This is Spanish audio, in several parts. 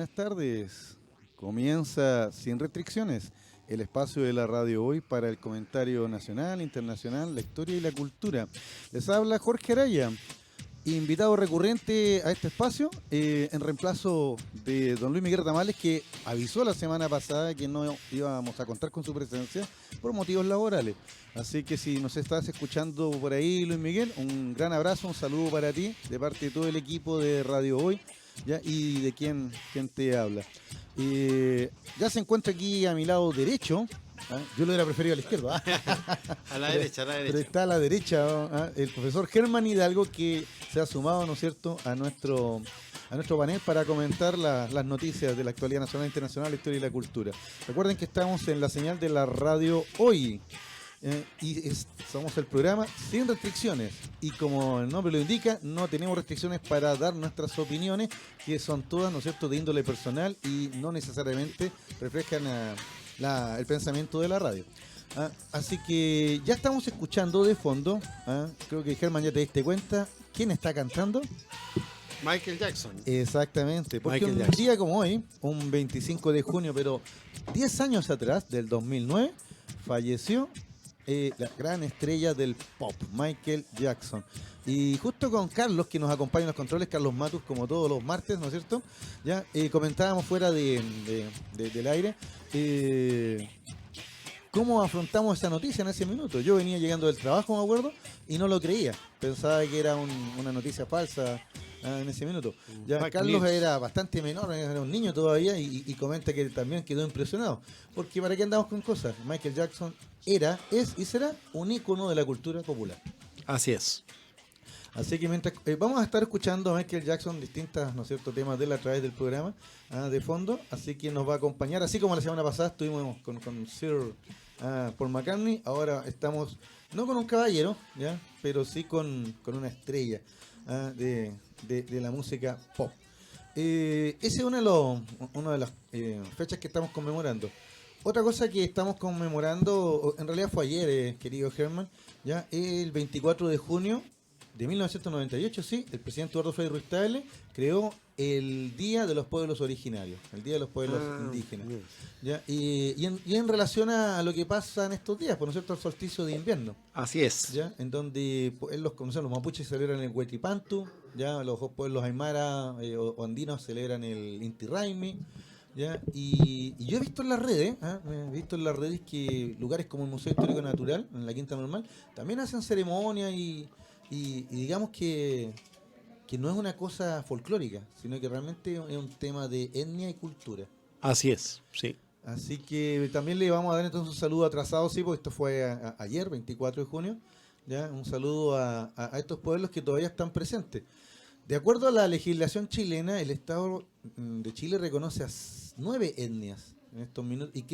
buenas tardes. Comienza Sin Restricciones, el espacio de la radio hoy para el comentario nacional, internacional, la historia y la cultura. Les habla Jorge Araya, invitado recurrente a este espacio, en reemplazo de don Luis Miguel Tamales, que avisó la semana pasada que no íbamos a contar con su presencia por motivos laborales. Así que si nos estás escuchando por ahí, Luis Miguel, un gran abrazo, un saludo para ti, de parte de todo el equipo de Radio Hoy, ¿ya? Y de quien te habla. Ya se encuentra aquí a mi lado derecho. Yo lo hubiera preferido a la izquierda. A la derecha, a la derecha. Pero está a la derecha el profesor Germán Hidalgo, que se ha sumado, ¿no es cierto?, a nuestro panel para comentar las noticias de la actualidad nacional, internacional, la historia y la cultura. Recuerden que estamos en la señal de la Radio Hoy. Somos el programa Sin Restricciones, y como el nombre lo indica, no tenemos restricciones para dar nuestras opiniones, que son todas, ¿no es cierto?, de índole personal y no necesariamente reflejan el pensamiento de la radio. Así que ya estamos escuchando de fondo, creo que Germán ya te diste cuenta, ¿quién está cantando? Michael Jackson. Exactamente, porque Michael un Jackson. día como hoy, un 25 de junio, pero 10 años atrás, del 2009, falleció la gran estrella del pop, Michael Jackson. Y justo con Carlos, que nos acompaña en los controles, Carlos Matus, como todos los martes, ¿no es cierto? Ya comentábamos fuera del aire cómo afrontamos esa noticia en ese minuto. Yo venía llegando del trabajo, me acuerdo, y no lo creía. Pensaba que era una noticia falsa en ese minuto. Ya Carlos era bastante menor, era un niño todavía, y comenta que también quedó impresionado. Porque ¿para qué andamos con cosas? Michael Jackson es y será un ícono de la cultura popular. Así es. Así que mientras vamos a estar escuchando a Michael Jackson distintas, ¿no es cierto?, temas de él a través del programa de fondo, así que nos va a acompañar, así como la semana pasada estuvimos con Sir Paul McCartney. Ahora estamos no con un caballero, ya, pero sí con una estrella de la música pop. Esa es una de las fechas que estamos conmemorando. Otra cosa que estamos conmemorando, en realidad fue ayer, querido Germán, ya, el 24 de junio de 1998, sí, el presidente Eduardo Frei Ruiz-Tagle creó el Día de los Pueblos Originarios, el Día de los Pueblos Indígenas. ¿Ya? Y en relación a lo que pasa en estos días, por no cierto, el solsticio de invierno. Así es. ¿Ya? En donde los mapuches celebran el Huetipantu, ya los pueblos aymara o andinos celebran el Inti Raymi. ¿Ya? Y yo he visto en las redes, que lugares como el Museo Histórico Natural, en la Quinta Normal, también hacen ceremonias y digamos que no es una cosa folclórica, sino que realmente es un tema de etnia y cultura. Así es, sí. Así que también le vamos a dar entonces un saludo atrasado, sí, porque esto fue ayer, 24 de junio, ¿ya? Un saludo a estos pueblos que todavía están presentes. De acuerdo a la legislación chilena, el Estado de Chile reconoce a 9 etnias en estos minutos, y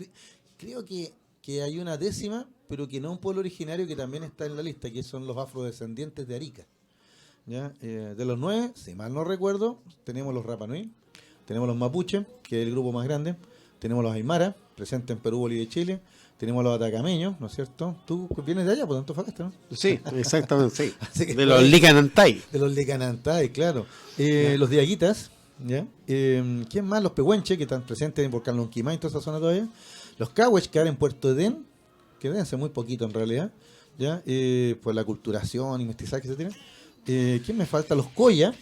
creo que hay una 10ª, pero que no un pueblo originario que también está en la lista, que son los afrodescendientes de Arica. ¿Ya? De los 9, si mal no recuerdo, tenemos los Rapa Nui, tenemos los Mapuche, que es el grupo más grande, tenemos los Aymara, presentes en Perú, Bolivia y Chile, tenemos los Atacameños, ¿no es cierto? Tú vienes de allá, por Antofagasta, ¿no? Sí, exactamente, sí. De los Licanantay. De los Licanantay, claro. Los Diaguitas, ¿ya? ¿Quién más? Los Pehuenche, que están presentes en Volcán Lonquimay, en toda esa zona todavía. Los Cahuech, que ahora en Puerto Edén, que deben ser muy poquito en realidad, ¿ya? Por la culturación y mestizaje que se tiene. ¿Quién me falta? Los Coya,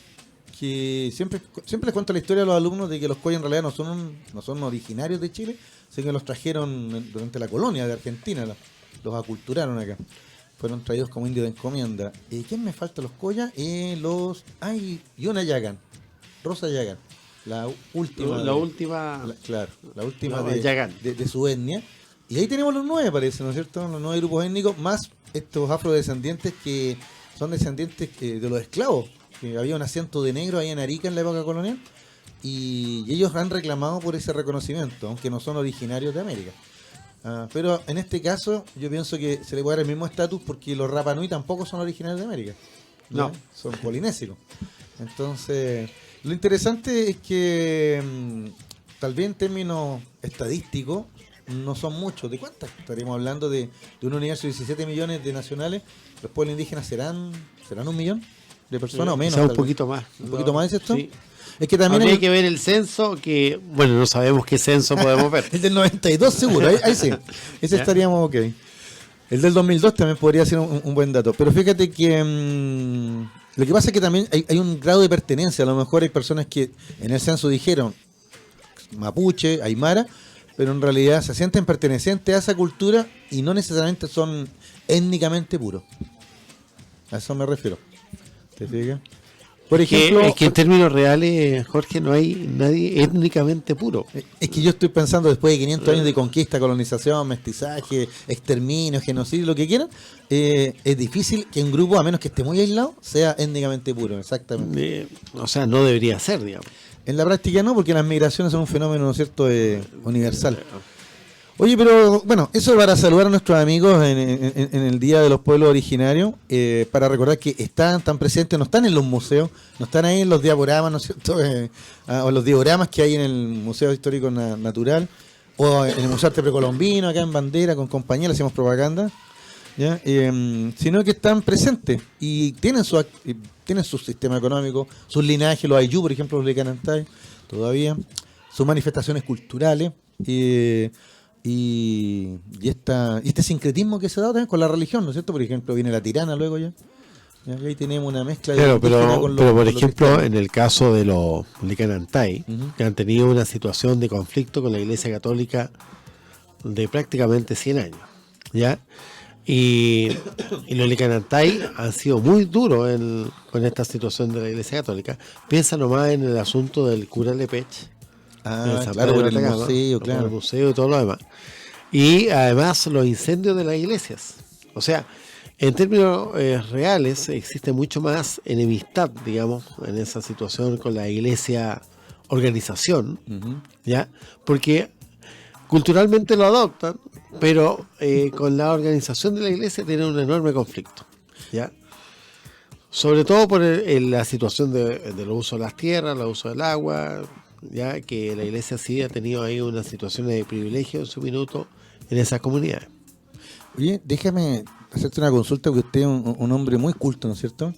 que siempre les cuento la historia a los alumnos de que los Coya en realidad no son originarios de Chile, sino que los trajeron durante la colonia de Argentina, los aculturaron acá. Fueron traídos como indios de encomienda. ¿Quién me falta? Los Coya, y una Yagan, Rosa Yagan, la última. La última de su etnia. Y ahí tenemos los 9, parece, ¿no es cierto? Los 9 grupos étnicos, más estos afrodescendientes que son descendientes de los esclavos, que había un asiento de negro ahí en Arica en la época colonial, y ellos han reclamado por ese reconocimiento, aunque no son originarios de América. Pero en este caso yo pienso que se le puede dar el mismo estatus porque los Rapa Nui tampoco son originarios de América. No. Son polinésicos. Entonces, lo interesante es que tal vez en términos estadísticos no son muchos. ¿De cuántas? Estaríamos hablando de un universo de 17 millones de nacionales. ¿Los pueblos indígenas serán 1 millón de personas o menos? Un poquito más. ¿Un poquito más, dices tú? Sí. Es que también habría que ver el censo, que, bueno, no sabemos qué censo podemos ver. el del 92 seguro, ahí sí. Ese ¿Ya? estaríamos ok. El del 2002 también podría ser un buen dato. Pero fíjate que lo que pasa es que también hay un grado de pertenencia. A lo mejor hay personas que en el censo dijeron mapuche, aymara, pero en realidad se sienten pertenecientes a esa cultura y no necesariamente son étnicamente puros. A eso me refiero. ¿Te fijas? Por ejemplo, Es que en términos reales, Jorge, no hay nadie étnicamente puro. es que yo estoy pensando después de 500 años de conquista, colonización, mestizaje, exterminio, genocidio, lo que quieran, es difícil que un grupo, a menos que esté muy aislado, sea étnicamente puro, exactamente. O sea, no debería ser, digamos. En la práctica no, porque las migraciones son un fenómeno, ¿no es cierto?, universal. Oye, pero bueno, eso para saludar a nuestros amigos en el Día de los Pueblos Originarios, para recordar que están presentes, no están en los museos, no están ahí en los diaporamas, ¿no es cierto?, o los dioramas que hay en el Museo Histórico Natural, o en el Museo Arte Precolombino, acá en Bandera, con compañía, le hacemos propaganda, ¿ya? Sino que están presentes y tienen su sistema económico, sus linajes, los Ayllu, por ejemplo, los Licanantay, todavía, sus manifestaciones culturales, y este sincretismo que se da también con la religión, ¿no es cierto? Por ejemplo, viene la tirana luego ya. Y ahí tenemos una mezcla de Claro, pero con por con ejemplo, cristianos. en el caso de los Licanantay, Ujú. que han tenido una situación de conflicto con la Iglesia Católica de prácticamente 100 años, ¿ya? Y los Licanantay han sido muy duros con esta situación de la Iglesia Católica. Piensa nomás en el asunto del cura Lepech, Ah, San claro, Pedro por de el Atacama, museo, por el claro. museo y todo lo demás. Y además los incendios de las iglesias. O sea, en términos reales existe mucho más enemistad, digamos, en esa situación con la iglesia organización, Ujú. ¿ya? Porque culturalmente lo adoptan, pero con la organización de la iglesia tienen un enorme conflicto, ¿ya? Sobre todo por la situación del uso de las tierras, el uso del agua, ya que la iglesia sí ha tenido ahí una situación de privilegio en su minuto en esas comunidades. Oye, déjame hacerte una consulta, porque usted es un hombre muy culto, ¿no es cierto?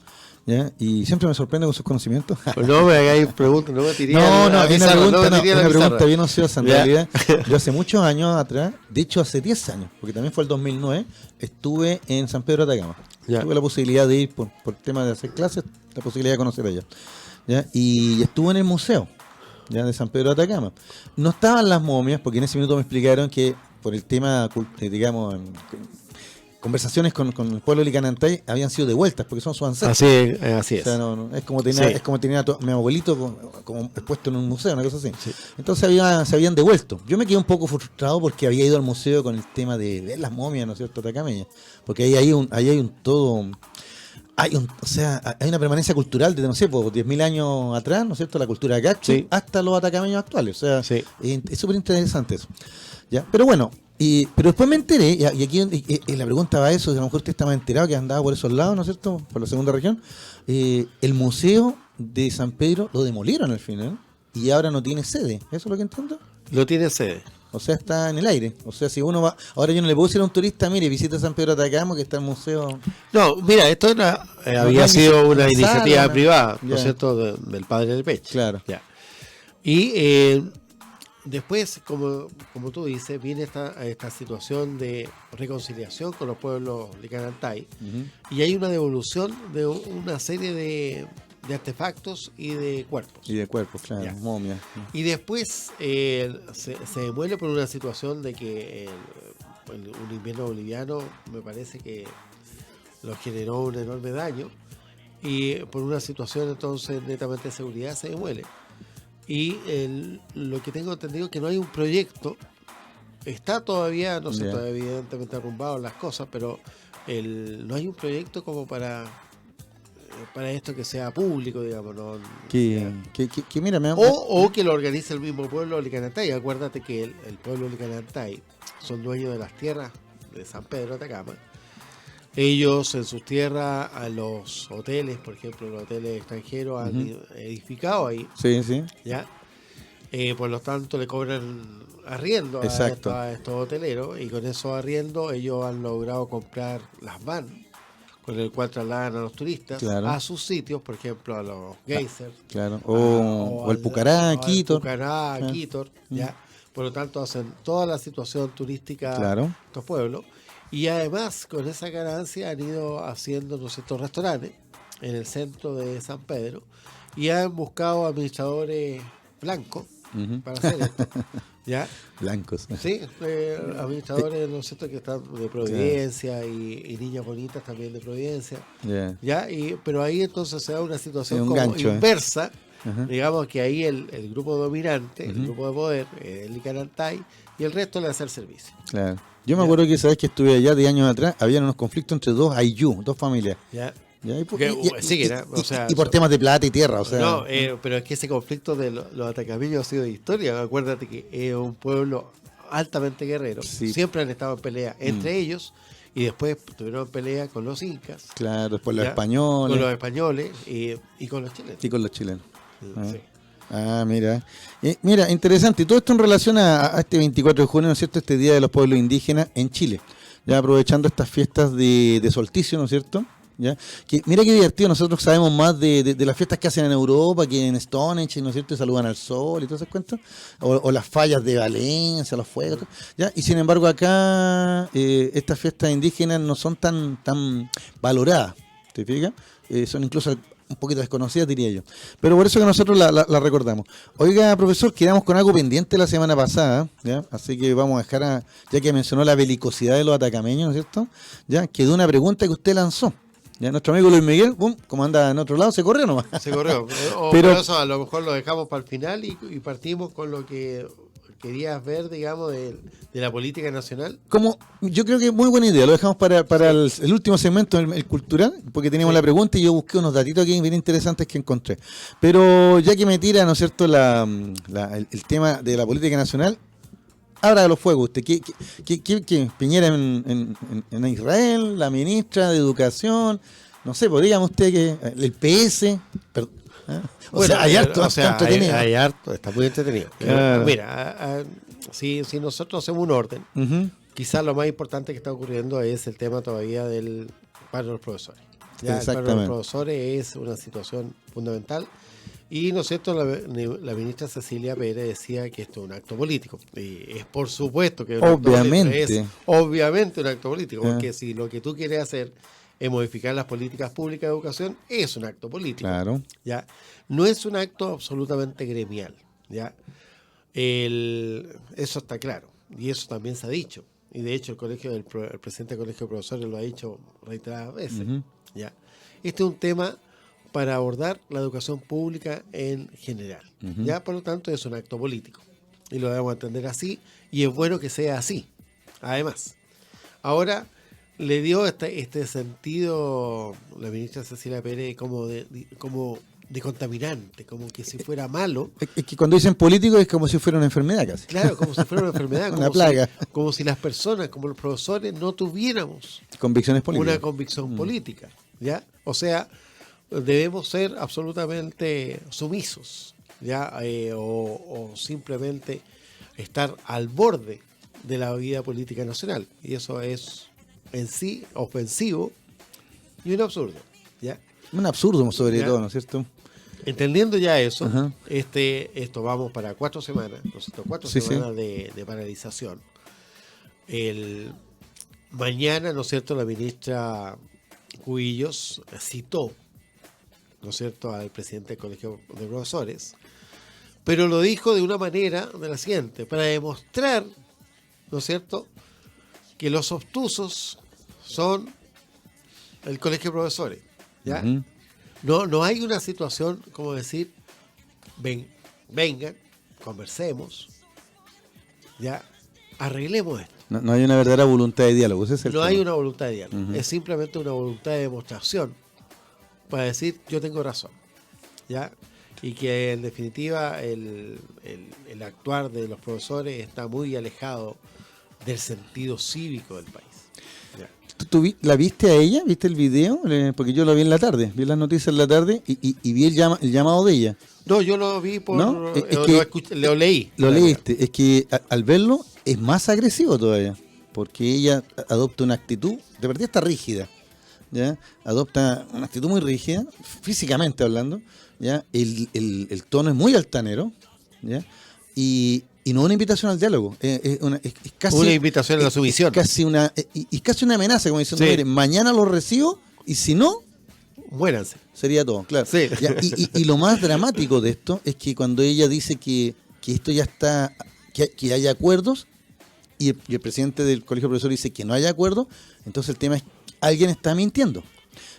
¿Ya? Y siempre me sorprende con sus conocimientos. Pues no me hagáis preguntas, no me tiré No, no, a es una pizarra, pregunta, no me no, tiré a es la una pregunta pizarra. bien ociosa en Ya. realidad. Yo hace muchos años atrás, de hecho hace 10 años, porque también fue el 2009, estuve en San Pedro de Atacama. Ya. Tuve la posibilidad de ir por tema de hacer clases, la posibilidad de conocer allá. ¿Ya? Y estuve en el museo, ya, de San Pedro de Atacama. No estaban las momias, porque en ese minuto me explicaron que por el tema, digamos, conversaciones con el pueblo de Licanantay habían sido devueltas, porque son sus ancestros. Así O es. sea, es como tenía, Sí. es como tenía mi abuelito como expuesto en un museo, una cosa así. Entonces se habían devuelto. Yo me quedé un poco frustrado porque había ido al museo con el tema de ver las momias, ¿no es cierto?, atacameñas. Porque ahí hay un todo. O sea, hay una permanencia cultural desde, no sé, por 10.000 años atrás, ¿no es cierto?, la cultura gachi, Sí. hasta los atacameños actuales. O sea, Sí. es súper interesante eso. ¿Ya? Pero bueno, pero después me enteré, y aquí la pregunta va a eso, que a lo mejor usted estaba enterado que andaba por esos lados, ¿no es cierto?, por la segunda región. El museo de San Pedro lo demolieron al final y ahora no tiene sede. ¿Eso es lo que entiendo? Lo tiene sede. O sea, está en el aire. O sea, si uno va... Ahora yo no le puedo decir a un turista, mire, visita San Pedro de Atacama, que está el museo... No, mira, esto había hay sido ni una sala, iniciativa una- privada, ¿no Ya. es cierto?, del padre del Pech. Claro. Ya. Y después, como tú dices, viene esta situación de reconciliación con los pueblos Licanantay, Ujú. y hay una devolución de una serie de artefactos y de cuerpos. Y de cuerpos, claro, Ya. momias. Y después se demuele por una situación de que un invierno boliviano me parece que lo generó un enorme daño, y por una situación entonces netamente de seguridad se demuele. Y lo que tengo entendido es que no hay un proyecto, está todavía, no sé, Ya. todavía evidentemente arrumbado las cosas, pero no hay un proyecto como para esto que sea público, digamos, ¿no? Que mira, O que lo organice el mismo pueblo de Licanantay. Acuérdate que el pueblo de Licanantay son dueños de las tierras de San Pedro de Atacama. Ellos en sus tierras, a los hoteles, por ejemplo, los hoteles extranjeros han edificado ahí, Sí, sí. ¿ya? Por lo tanto, le cobran arriendo Exacto. a estos hoteleros, y con esos arriendos ellos han logrado comprar las van con el cual trasladan a los turistas Claro. a sus sitios, por ejemplo, a los geysers. Claro. O el Pucará, Quito. Pucará, Ah. Quito, ya. Por lo tanto, hacen toda la situación turística Claro. de estos pueblos. Y además, con esa ganancia han ido haciendo, ¿no es cierto?, restaurantes en el centro de San Pedro y han buscado administradores blancos Ujú. para hacer esto. ¿Ya? Blancos. Sí, administradores, ¿no es cierto?, que están de Providencia y niñas bonitas también de Providencia. Ya. ¿Ya? Pero ahí entonces se da una situación Es un como gancho, inversa. Ajá. Digamos que ahí el grupo dominante, el Ujú. grupo de poder, el Licanantay, y el resto le hace el servicio. Claro. Yo me Ya. acuerdo que sabes que estuve allá de años atrás, habían unos conflictos entre dos Aylú, dos familias. ¿Ya? ¿Ya? Sí, que era, o sea, y por temas de plata y tierra, o sea. No, pero es que ese conflicto de los atacameños ha sido de historia. Acuérdate que es un pueblo altamente guerrero. Sí. Siempre han estado en pelea entre ellos y después tuvieron pelea con los incas, Claro, después los ¿ya? españoles con los españoles y con los chilenos. y con los chilenos. Ah. Sí. Ah, mira. Mira, interesante. Y todo esto en relación a este 24 de junio, ¿no es cierto? Este Día de los Pueblos Indígenas en Chile. Ya aprovechando estas fiestas de solsticio, ¿no es cierto? ¿Ya? Que, mira qué divertido, nosotros sabemos más de las fiestas que hacen en Europa, que en Stonehenge, ¿no es cierto? Y saludan al sol y todas esas cuentas. O las fallas de Valencia, los fuegos. ¿Ya? Y sin embargo acá estas fiestas indígenas no son tan valoradas, ¿te fijas? Son incluso un poquito desconocidas, diría yo. Pero por eso que nosotros la recordamos. Oiga, profesor, quedamos con algo pendiente la semana pasada, ¿ya? Así que vamos a dejar, ya que mencionó la belicosidad de los atacameños, ¿no es cierto? Ya quedó una pregunta que usted lanzó. Ya nuestro amigo Luis Miguel, como anda en otro lado, se corrió nomás. Se corrió. Pero- Pero eso a lo mejor lo dejamos para el final y partimos con lo que querías ver, digamos, de la política nacional. Yo creo que es muy buena idea, lo dejamos para el último segmento, el cultural, porque teníamos Sí. la pregunta y yo busqué unos datitos aquí bien interesantes que encontré. Pero ya que me tira, ¿no es cierto?, el tema de la política nacional, abra los fuegos usted. ¿Qué Piñera en Israel, la ministra de Educación, no sé, pues dígame usted que el PS, o sea, hay harto, entretenido. hay harto, está muy entretenido. Claro. Mira, si nosotros hacemos un orden, Ujú. quizás lo más importante que está ocurriendo es el tema todavía del paro de los profesores. Ya, el paro de Exactamente. los profesores es una situación fundamental. Y, ¿no es cierto?, la ministra Cecilia Pérez decía que esto es un acto político. Y es por supuesto que es un acto Obviamente. político. Es obviamente un acto político, Ah. porque si lo que tú quieres hacer es modificar las políticas públicas de educación, es un acto político. Claro. ¿Ya? No es un acto absolutamente gremial. ¿Ya? Eso está claro. Y eso también se ha dicho. Y de hecho el presidente del Colegio de Profesores lo ha dicho reiteradas veces. Ujú. ¿Ya? Este es un tema para abordar la educación pública en general. Ujú. ¿Ya? Por lo tanto, es un acto político. Y lo debemos entender así. Y es bueno que sea así. Además, ahora le dio este sentido la ministra Cecilia Pérez como de contaminante, como que si fuera malo. Es que cuando dicen político es como si fuera una enfermedad casi. Claro, como si fuera una enfermedad, Una como plaga. como si las personas, como los profesores, no tuviéramos Convicciones políticas. una convicción política, ¿ya? O sea, debemos ser absolutamente sumisos, ¿ya? O simplemente estar al borde de la vida política nacional. Y eso es en sí ofensivo y un absurdo, ¿ya? Un absurdo sobre Ya. todo, ¿no es cierto? Entendiendo ya eso, Ajá. esto vamos para 4 semanas, ¿no es cierto? 4 Sí, sí. semanas de paralización. Mañana, ¿no es cierto?, la ministra Cubillos citó, ¿no es cierto?, al presidente del Colegio de Profesores, pero lo dijo de una manera, de la siguiente, para demostrar, ¿no es cierto?, que los obtusos son el Colegio de Profesores, ¿ya? Ujú. No hay una situación como decir, vengan, conversemos, ya, arreglemos esto. No hay una verdadera voluntad de diálogo. Ese es el No tema. hay una voluntad de diálogo, Ujú. es simplemente una voluntad de demostración para decir, yo tengo razón, ya, y que en definitiva el actuar de los profesores está muy alejado del sentido cívico del país. Ya. ¿La viste a ella? ¿Viste el video? Porque yo lo vi en la tarde. Vi las noticias en la tarde y vi el llamado de ella. No, yo lo vi por... ¿No? Es lo que- escuché, lo leí. Lo leíste. Es que al verlo es más agresivo todavía. Porque ella adopta una actitud, de partida está rígida. ¿ya? Adopta una actitud muy rígida, físicamente hablando, ¿ya? El tono es muy altanero, ¿ya? Y no una invitación al diálogo, es casi una invitación a la sumisión. Casi una amenaza, como diciendo, Sí. mire, mañana lo recibo y si no, Muéranse. sería todo, claro. Sí. Ya, y lo más dramático de esto es que cuando ella dice que esto ya está, que hay acuerdos, y el presidente del colegio de profesores dice que no hay acuerdo, entonces el tema es que alguien está mintiendo.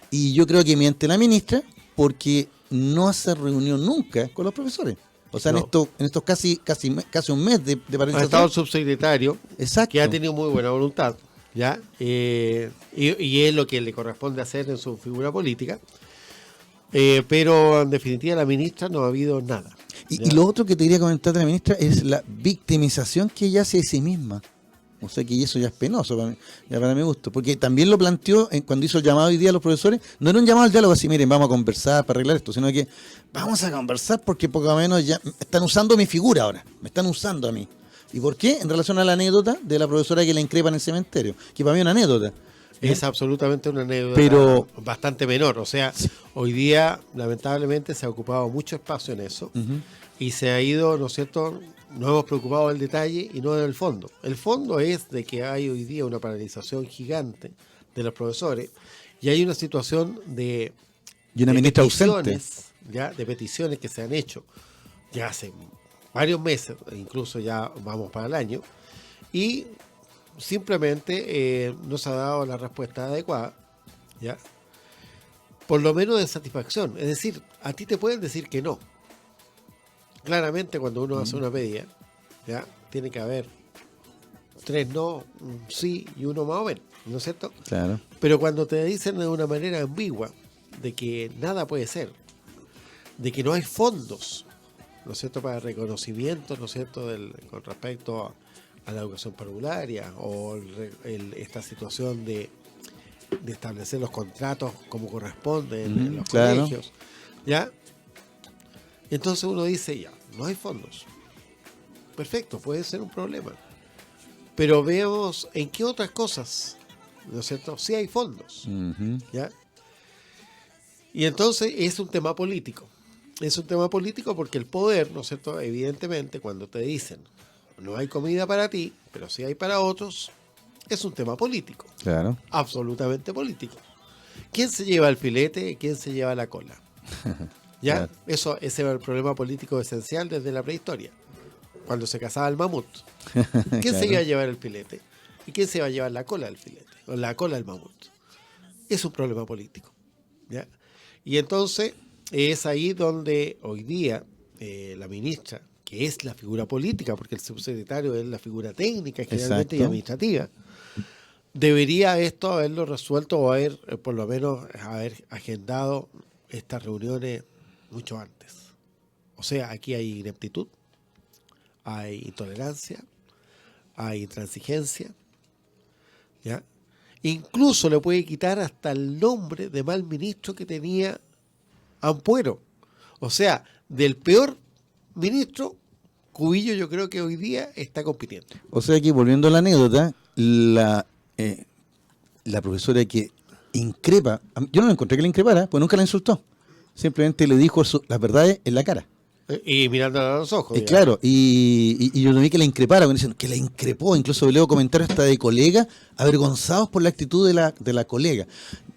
Y yo creo que miente la ministra porque no hace reunión nunca con los profesores. O sea, No. en estos casi un mes de Ha estado paralización. el subsecretario, Exacto. que ha tenido muy buena voluntad, ¿ya? Y es lo que le corresponde hacer en su figura política. Pero en definitiva la ministra no ha habido nada. ¿ya? Y lo otro que te quería comentar de la ministra es la victimización que ella hace de sí misma. O sea que eso ya es penoso para mi gusto. Porque también lo planteó cuando hizo el llamado hoy día a los profesores. No era un llamado al diálogo así, miren, vamos a conversar para arreglar esto, sino que vamos a conversar porque poco o menos ya están usando mi figura ahora. Me están usando a mí. ¿Y por qué? En relación a la anécdota de la profesora que la increpa en el cementerio. Que para mí es una anécdota. Es absolutamente una anécdota Pero- bastante menor. O sea, hoy día lamentablemente se ha ocupado mucho espacio en eso. Y se ha ido, ¿no es cierto? Nos hemos preocupado del detalle y no del fondo. El fondo es de que hay hoy día una paralización gigante de los profesores y hay una situación de Y una de ministra ausente. peticiones, ya, de peticiones que se han hecho ya hace varios meses, incluso ya vamos para el año, y simplemente no se ha dado la respuesta adecuada, ¿ya? Por lo menos de satisfacción. Es decir, a ti te pueden decir que no. Claramente cuando uno hace una pedida, ¿ya? Tiene que haber 3 no, un sí y uno más o menos, ¿no es cierto? Claro. Pero cuando te dicen de una manera ambigua de que nada puede ser, de que no hay fondos, ¿no es cierto?, para reconocimiento, ¿no es cierto?, con respecto a la educación parvularia o esta situación de establecer los contratos como corresponde en los claro. colegios, ¿ya? Entonces uno dice, ya, no hay fondos. Perfecto, puede ser un problema. Pero veamos en qué otras cosas, ¿no es cierto?, sí hay fondos, ¿ya? Y entonces es un tema político. Es un tema político porque el poder, ¿no es cierto?, evidentemente cuando te dicen no hay comida para ti, pero sí hay para otros, es un tema político, Claro. absolutamente político. ¿Quién se lleva el filete? ¿Quién se lleva la cola? ¿Ya? Claro. Ese era el problema político esencial desde la prehistoria, cuando se cazaba el mamut. ¿Quién se iba a llevar el filete? ¿Y quién se iba a llevar la cola del filete? O la cola del mamut. Es un problema político, ¿ya? Y entonces es ahí donde hoy día la ministra, que es la figura política, porque el subsecretario es la figura técnica generalmente y Exacto. administrativa, debería esto haberlo resuelto o haber, por lo menos, haber agendado estas reuniones mucho antes. O sea, aquí hay ineptitud, hay intolerancia, hay intransigencia, ¿ya? Incluso le puede quitar hasta el nombre de mal ministro que tenía Ampuero. O sea, del peor ministro, Cubillo yo creo que hoy día está compitiendo. O sea que, volviendo a la anécdota, la profesora que increpa, yo no la encontré que la increpara, pues nunca la insultó. Simplemente le dijo las verdades en la cara. Y mirándola a los ojos. ya. Claro, y yo no vi que la increpara, que la increpó, incluso leo comentarios hasta de colegas avergonzados por la actitud de la colega.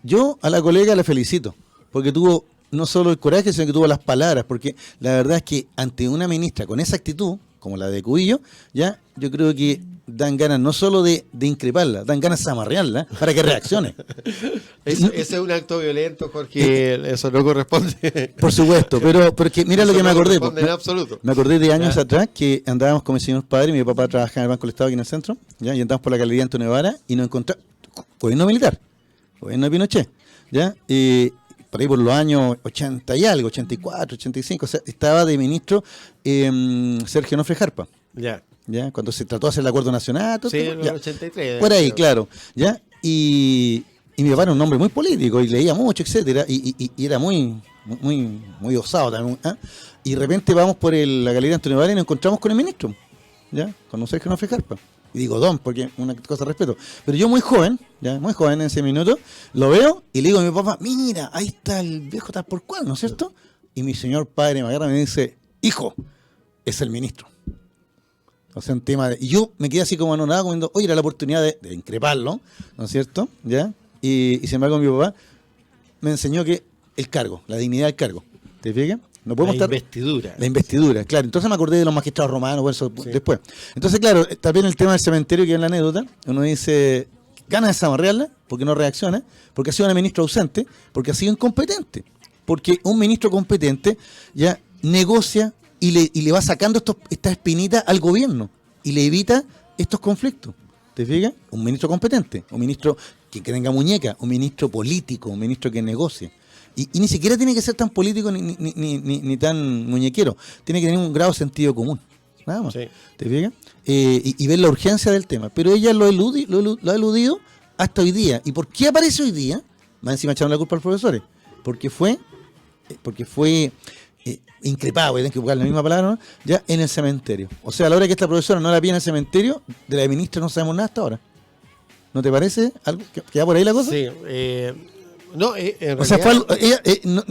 Yo a la colega la felicito, porque tuvo no solo el coraje, sino que tuvo las palabras, porque la verdad es que ante una ministra con esa actitud, como la de Cubillo, ya yo creo que dan ganas no solo de increparla, dan ganas de amarrearla para que reaccione. Ese es un acto violento, Jorge. Eso no corresponde. Por supuesto, pero porque mira Eso lo que no me acordé. corresponde en absoluto. Me acordé de años ¿Ya? atrás que andábamos con mi señor padre, mi papá trabajaba en el Banco del Estado aquí en el centro, ¿ya? Y andábamos por la galería Antonio Vara y nos encontramos, gobierno militar, gobierno de Pinochet, ¿ya? Por ahí por los años 80 y algo, 84, 85, o sea, estaba de ministro Sergio Nofre Jarpa, Ya. ¿ya? Cuando se trató de hacer el acuerdo nacional, todo Sí, esto, en el ya. 83. Por ahí, creo. claro, ¿ya? Y mi papá era un hombre muy político y leía mucho, etcétera, y era muy osado también, ¿ah? Y de repente vamos por la galería Antonio Vara y nos encontramos con el ministro, ¿ya? Con don Sergio Nofre Jarpa. y digo don porque una cosa de respeto, pero yo muy joven en ese minuto, lo veo y le digo a mi papá, mira, ahí está el viejo tal por cual, ¿no es cierto? Y mi señor padre me agarra y me dice, hijo, es el ministro. O sea, un tema de... Y yo me quedé así como anonadado, comiendo, oye, era la oportunidad de increparlo, ¿no es cierto? ¿Ya? Y sin embargo mi papá me enseñó que el cargo, la dignidad del cargo, ¿te fijas? No podemos la investidura. La investidura, claro. Entonces me acordé de los magistrados romanos, por eso después. Entonces, claro, también el tema del cementerio, que es la anécdota, uno dice, gana de zamarrearla, porque no reacciona, porque ha sido un ministro ausente, porque ha sido incompetente. Porque un ministro competente ya negocia y le va sacando esta espinita al gobierno y le evita estos conflictos. ¿Te fijas? Un ministro competente, un ministro que tenga muñeca, un ministro político, un ministro que negocie. Y ni siquiera tiene que ser tan político ni tan muñequero. Tiene que tener un grado de sentido común. Nada más. Sí. ¿Te fijas? Y ver la urgencia del tema. Pero ella lo ha eludido hasta hoy día. ¿Y por qué aparece hoy día? Más encima echaron la culpa a los profesores. Porque fue increpado, voy a tener que buscar la misma palabra, ¿no? Ya en el cementerio. O sea, a la hora que esta profesora no la pide en el cementerio, de la ministra no sabemos nada hasta ahora. ¿No te parece algo que va por ahí la cosa? Sí, no, en o sea,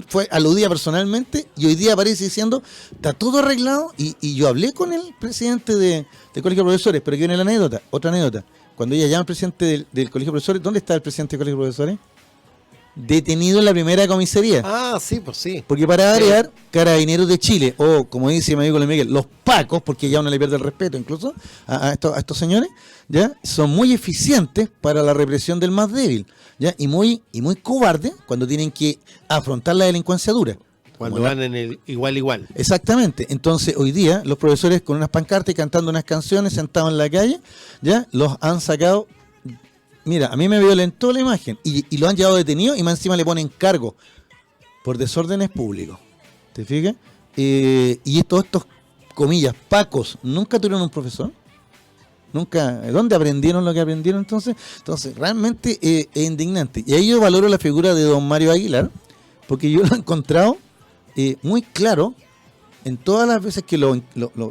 fue aludida personalmente y hoy día aparece diciendo, está todo arreglado y yo hablé con el presidente del Colegio de Profesores, pero aquí viene la anécdota, otra anécdota. Cuando ella llama al presidente del Colegio de Profesores, ¿dónde está el presidente del Colegio de Profesores? Detenido en la primera comisaría. Ah, sí, pues sí. Porque para variar, Carabineros de Chile, o como dice mi amigo Luis Miguel, los pacos, porque ya uno le pierde el respeto incluso a estos señores, ya son muy eficientes para la represión del más débil, ya y muy cobardes cuando tienen que afrontar la delincuencia dura. Cuando van en el igual. Exactamente. Entonces, hoy día, los profesores con unas pancartas y cantando unas canciones, sentados en la calle, ya los han sacado. Mira, a mí me violentó la imagen y lo han llevado detenido y más encima le ponen cargo por desórdenes públicos. ¿Te fijas? Y todos estos, comillas, pacos, ¿nunca tuvieron un profesor? ¿Nunca? ¿Dónde aprendieron lo que aprendieron entonces? Entonces, realmente es indignante. Y ahí yo valoro la figura de don Mario Aguilar, porque yo lo he encontrado muy claro en todas las veces que lo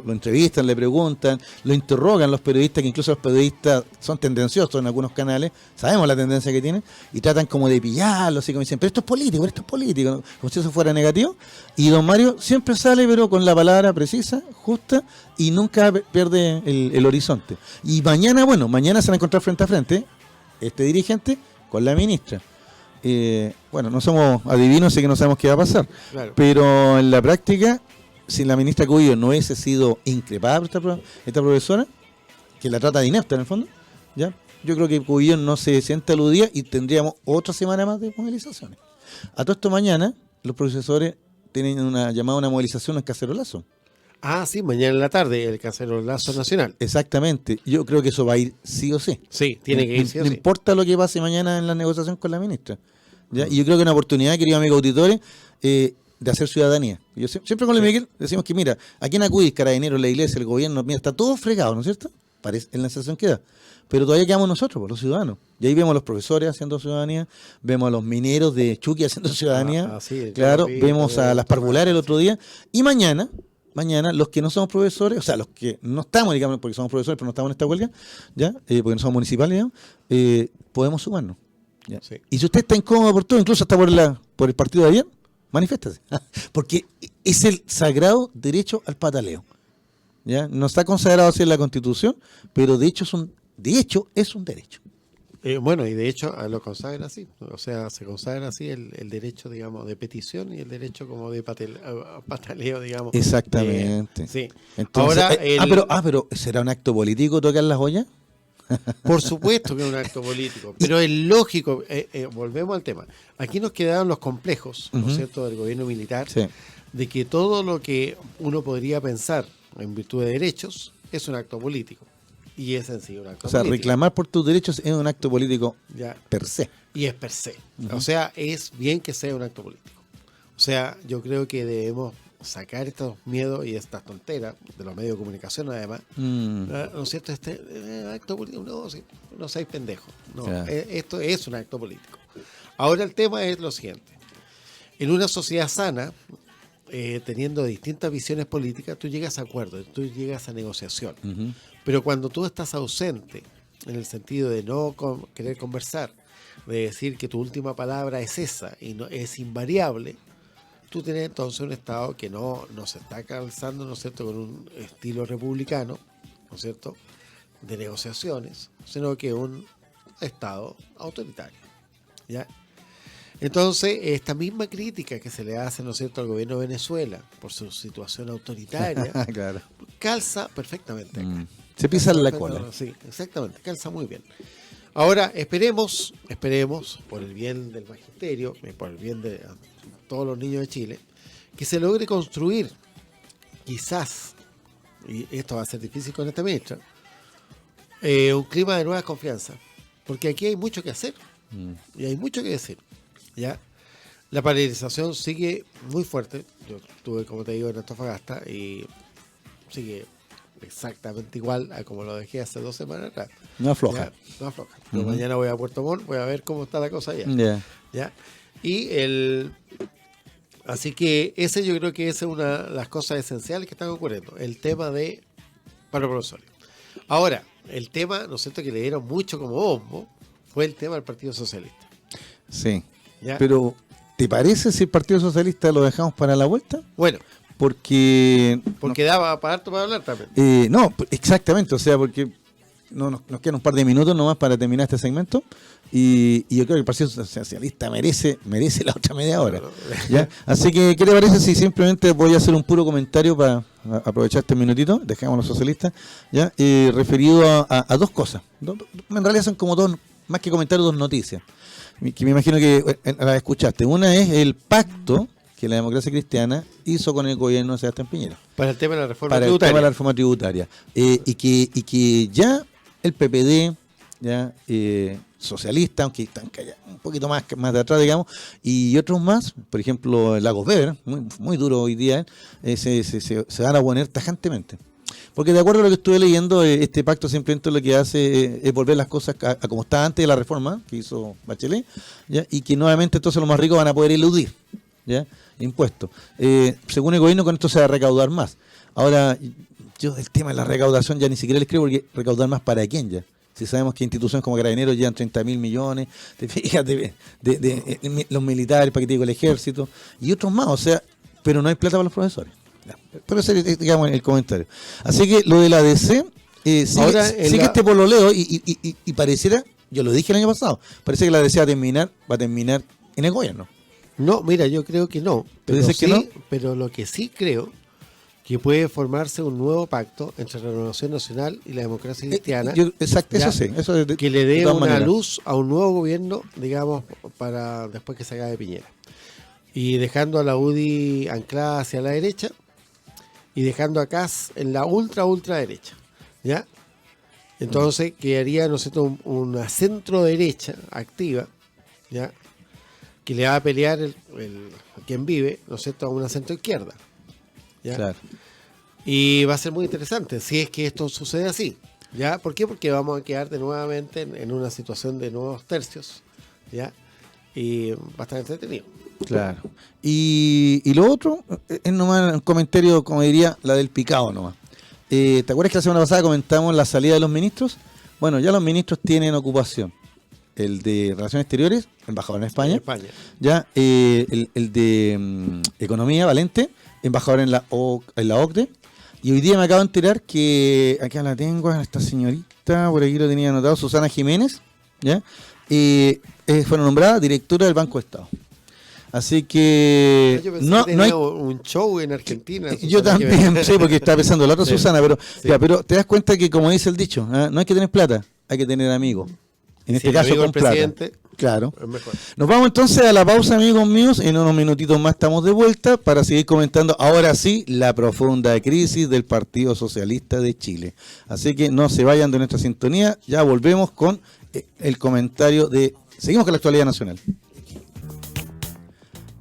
entrevistan, le preguntan, lo interrogan los periodistas, que incluso los periodistas son tendenciosos en algunos canales, sabemos la tendencia que tienen, y tratan como de pillarlo, así como dicen, pero esto es político, ¿no? Como si eso fuera negativo. Y don Mario siempre sale, pero con la palabra precisa, justa, y nunca pierde el horizonte. Y mañana se van a encontrar frente a frente este dirigente con la ministra. Bueno, no somos adivinos, así que no sabemos qué va a pasar. Claro. Pero en la práctica, si la ministra Cubillos no hubiese sido increpada por esta profesora, que la trata de inepta en el fondo, ya, yo creo que Cubillos no se siente aludida y tendríamos otra semana más de movilizaciones. A todo esto mañana, los profesores tienen una movilización en Cacerolazo. Ah, sí, mañana en la tarde, el Cacerolazo Nacional. Exactamente. Yo creo que eso va a ir sí o sí. Sí, tiene que ir sí o sí. No importa lo que pase mañana en la negociación con la ministra. ¿Ya? Y yo creo que es una oportunidad, queridos amigos auditores, de hacer ciudadanía. Yo siempre con Luis Miguel decimos que, mira, aquí en Acudis, Carabineros, la iglesia, el gobierno, mira, está todo fregado, ¿no es cierto? En la sensación que da. Pero todavía quedamos nosotros, los ciudadanos. Y ahí vemos a los profesores haciendo ciudadanía, vemos a los mineros de Chuqui haciendo ciudadanía, claro, vemos a las parvulares el otro día. Y mañana, los que no somos profesores, o sea, los que no estamos, digamos, porque somos profesores, pero no estamos en esta huelga, ¿ya? Porque no somos municipales, digamos, podemos sumarnos. ¿Ya? Sí. Y si usted está incómodo por todo, incluso hasta por el partido de ayer, manifiéstese. Porque es el sagrado derecho al pataleo. ¿Ya? No está consagrado así en la Constitución, pero de hecho es un derecho. Bueno, y de hecho lo consagra así. O sea, se consagra así el derecho, digamos, de petición y el derecho como de pataleo, digamos. Exactamente. Sí. Entonces, pero ¿será un acto político tocar las ollas? Por supuesto que es un acto político, pero es lógico, volvemos al tema. Aquí nos quedaron los complejos, ¿no es cierto?, del gobierno militar, sí, de que todo lo que uno podría pensar en virtud de derechos es un acto político. Y es en sí un acto político. O sea, reclamar por tus derechos es un acto político per se. Y es per se. O sea, es bien que sea un acto político. O sea, yo creo que debemos sacar estos miedos y estas tonteras de los medios de comunicación, además, ¿no es cierto? Acto político, no seáis pendejos. No, esto es un acto político. Ahora el tema es lo siguiente. En una sociedad sana, teniendo distintas visiones políticas, tú llegas a acuerdos, tú llegas a negociación. Ujú. Pero cuando tú estás ausente, en el sentido de no querer conversar, de decir que tu última palabra es esa y no es invariable, tú tienes entonces un Estado que no se está calzando, ¿no es cierto?, con un estilo republicano, ¿no es cierto?, de negociaciones, sino que un Estado autoritario, ¿ya? Entonces, esta misma crítica que se le hace, ¿no es cierto?, al gobierno de Venezuela por su situación autoritaria, Claro. calza perfectamente acá. Se pisa la Calza cola. perfectamente, sí, exactamente, calza muy bien. Ahora, esperemos, por el bien del magisterio, por el bien de todos los niños de Chile, que se logre construir, quizás, y esto va a ser difícil con esta ministra, un clima de nueva confianza, porque aquí hay mucho que hacer y hay mucho que decir, ¿ya? La paralización sigue muy fuerte. Yo estuve, como te digo, en Antofagasta y sigue exactamente igual a como lo dejé hace 2 semanas atrás. No afloja. Ya, no afloja. Yo mañana voy a Puerto Montt, voy a ver cómo está la cosa allá. Ya. ¿Ya? Así que ese yo creo que esa es una de las cosas esenciales que están ocurriendo, el tema de paro provisorio. Ahora, el tema, ¿no es cierto?, que le dieron mucho como bombo, fue el tema del Partido Socialista. Sí. ¿Ya? Pero, ¿te parece si el Partido Socialista lo dejamos para la vuelta? Bueno, Porque daba para harto para hablar también. no, exactamente, o sea, porque nos quedan un par de minutos nomás para terminar este segmento y yo creo que el Partido Socialista merece la otra media hora. ¿Ya? Así que, ¿qué te parece si simplemente voy a hacer un puro comentario para aprovechar este minutito, dejamos a los socialistas, ¿ya? Referido a 2 cosas. En realidad son como 2, más que comentarios, 2 noticias, que me imagino que las escuchaste. Una es el pacto que la Democracia Cristiana hizo con el gobierno de Sebastián Piñera. Para el tema de la reforma Para tributaria. el tema de la reforma tributaria. Y que ya el PPD, ya socialista, aunque están un poquito más de atrás, digamos, y otros más, por ejemplo, Lagos Weber, muy duro hoy día, se van a oponer tajantemente. Porque de acuerdo a lo que estuve leyendo, este pacto simplemente lo que hace es volver las cosas a como estaba antes de la reforma que hizo Bachelet, ¿ya? Y que nuevamente entonces los más ricos van a poder eludir, ¿ya?, impuestos. Según el gobierno, con esto se va a recaudar más. Ahora, yo el tema de la recaudación ya ni siquiera les creo, porque recaudar más para quién ya. Si sabemos que instituciones como Carabineros llevan 30.000 millones, te fijas, de los militares, para que te digo, el ejército, y otros más, o sea, pero no hay plata para los profesores. Ya. Pero ese es, digamos, el comentario. Así que lo de la DC, sigue este pololeo y pareciera, yo lo dije el año pasado, parece que la DC va a terminar en el gobierno. No, mira, yo creo que no. ¿Tú dices que no? Pero lo que sí creo que puede formarse un nuevo pacto entre la Renovación Nacional y la Democracia Cristiana. Exacto, ¿ya? eso sí. Eso Que le dé todas una maneras. luz a un nuevo gobierno, digamos, para después que se acabe Piñera. Y dejando a la UDI anclada hacia la derecha y dejando a Kast en la ultra derecha, ¿ya? Entonces quedaría, ¿no es cierto?, una centro derecha activa, ¿ya?, que le va a pelear a quien vive, ¿no es cierto?, a una centro izquierda, ¿ya? Claro. Y va a ser muy interesante si es que esto sucede así, ¿ya? ¿Por qué? Porque vamos a quedar de nuevamente en una situación de nuevos tercios, ¿ya? Y va a estar entretenido. Claro. Y lo otro es nomás un comentario, como diría, la del picado nomás. ¿Te acuerdas que la semana pasada comentamos la salida de los ministros? Bueno, ya los ministros tienen ocupación. El de Relaciones Exteriores, embajador en España. Ya, el de Economía, Valente, embajador en la OCDE. Y hoy día me acabo de enterar que, acá la tengo, esta señorita, por aquí lo tenía anotado, Susana Jiménez, ¿ya? Fue nombrada directora del Banco de Estado. Así que yo pensé no que tenía hay un show en Argentina. yo también, sí, porque estaba pensando la otra Sí. Susana, pero Sí. ya, pero te das cuenta que, como dice el dicho, no hay que tener plata, hay que tener amigos. En este Sí, caso amigo con del plata. presidente. Claro. Es mejor. Nos vamos entonces a la pausa, amigos míos. En unos minutitos más estamos de vuelta para seguir comentando, ahora sí, la profunda crisis del Partido Socialista de Chile. Así que no se vayan de nuestra sintonía. Ya volvemos con el comentario de... Seguimos con la actualidad nacional.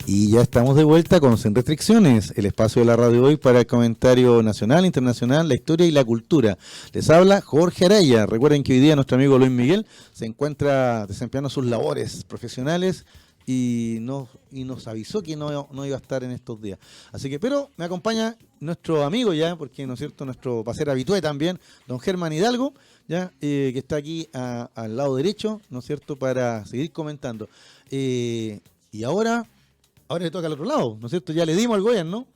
Y ya estamos de vuelta con Sin Restricciones, el espacio de la radio hoy para el comentario nacional, internacional, la historia y la cultura. Les habla Jorge Araya. Recuerden que hoy día nuestro amigo Luis Miguel se encuentra desempeñando sus labores profesionales y nos avisó que no iba a estar en estos días. Así que, pero me acompaña nuestro amigo ya, porque, ¿no es cierto?, nuestro pasero habitué también, don Germán Hidalgo, ya, que está aquí al lado derecho, ¿no es cierto?, para seguir comentando. Y ahora le toca al otro lado, ¿no es cierto? Ya le dimos al gobierno,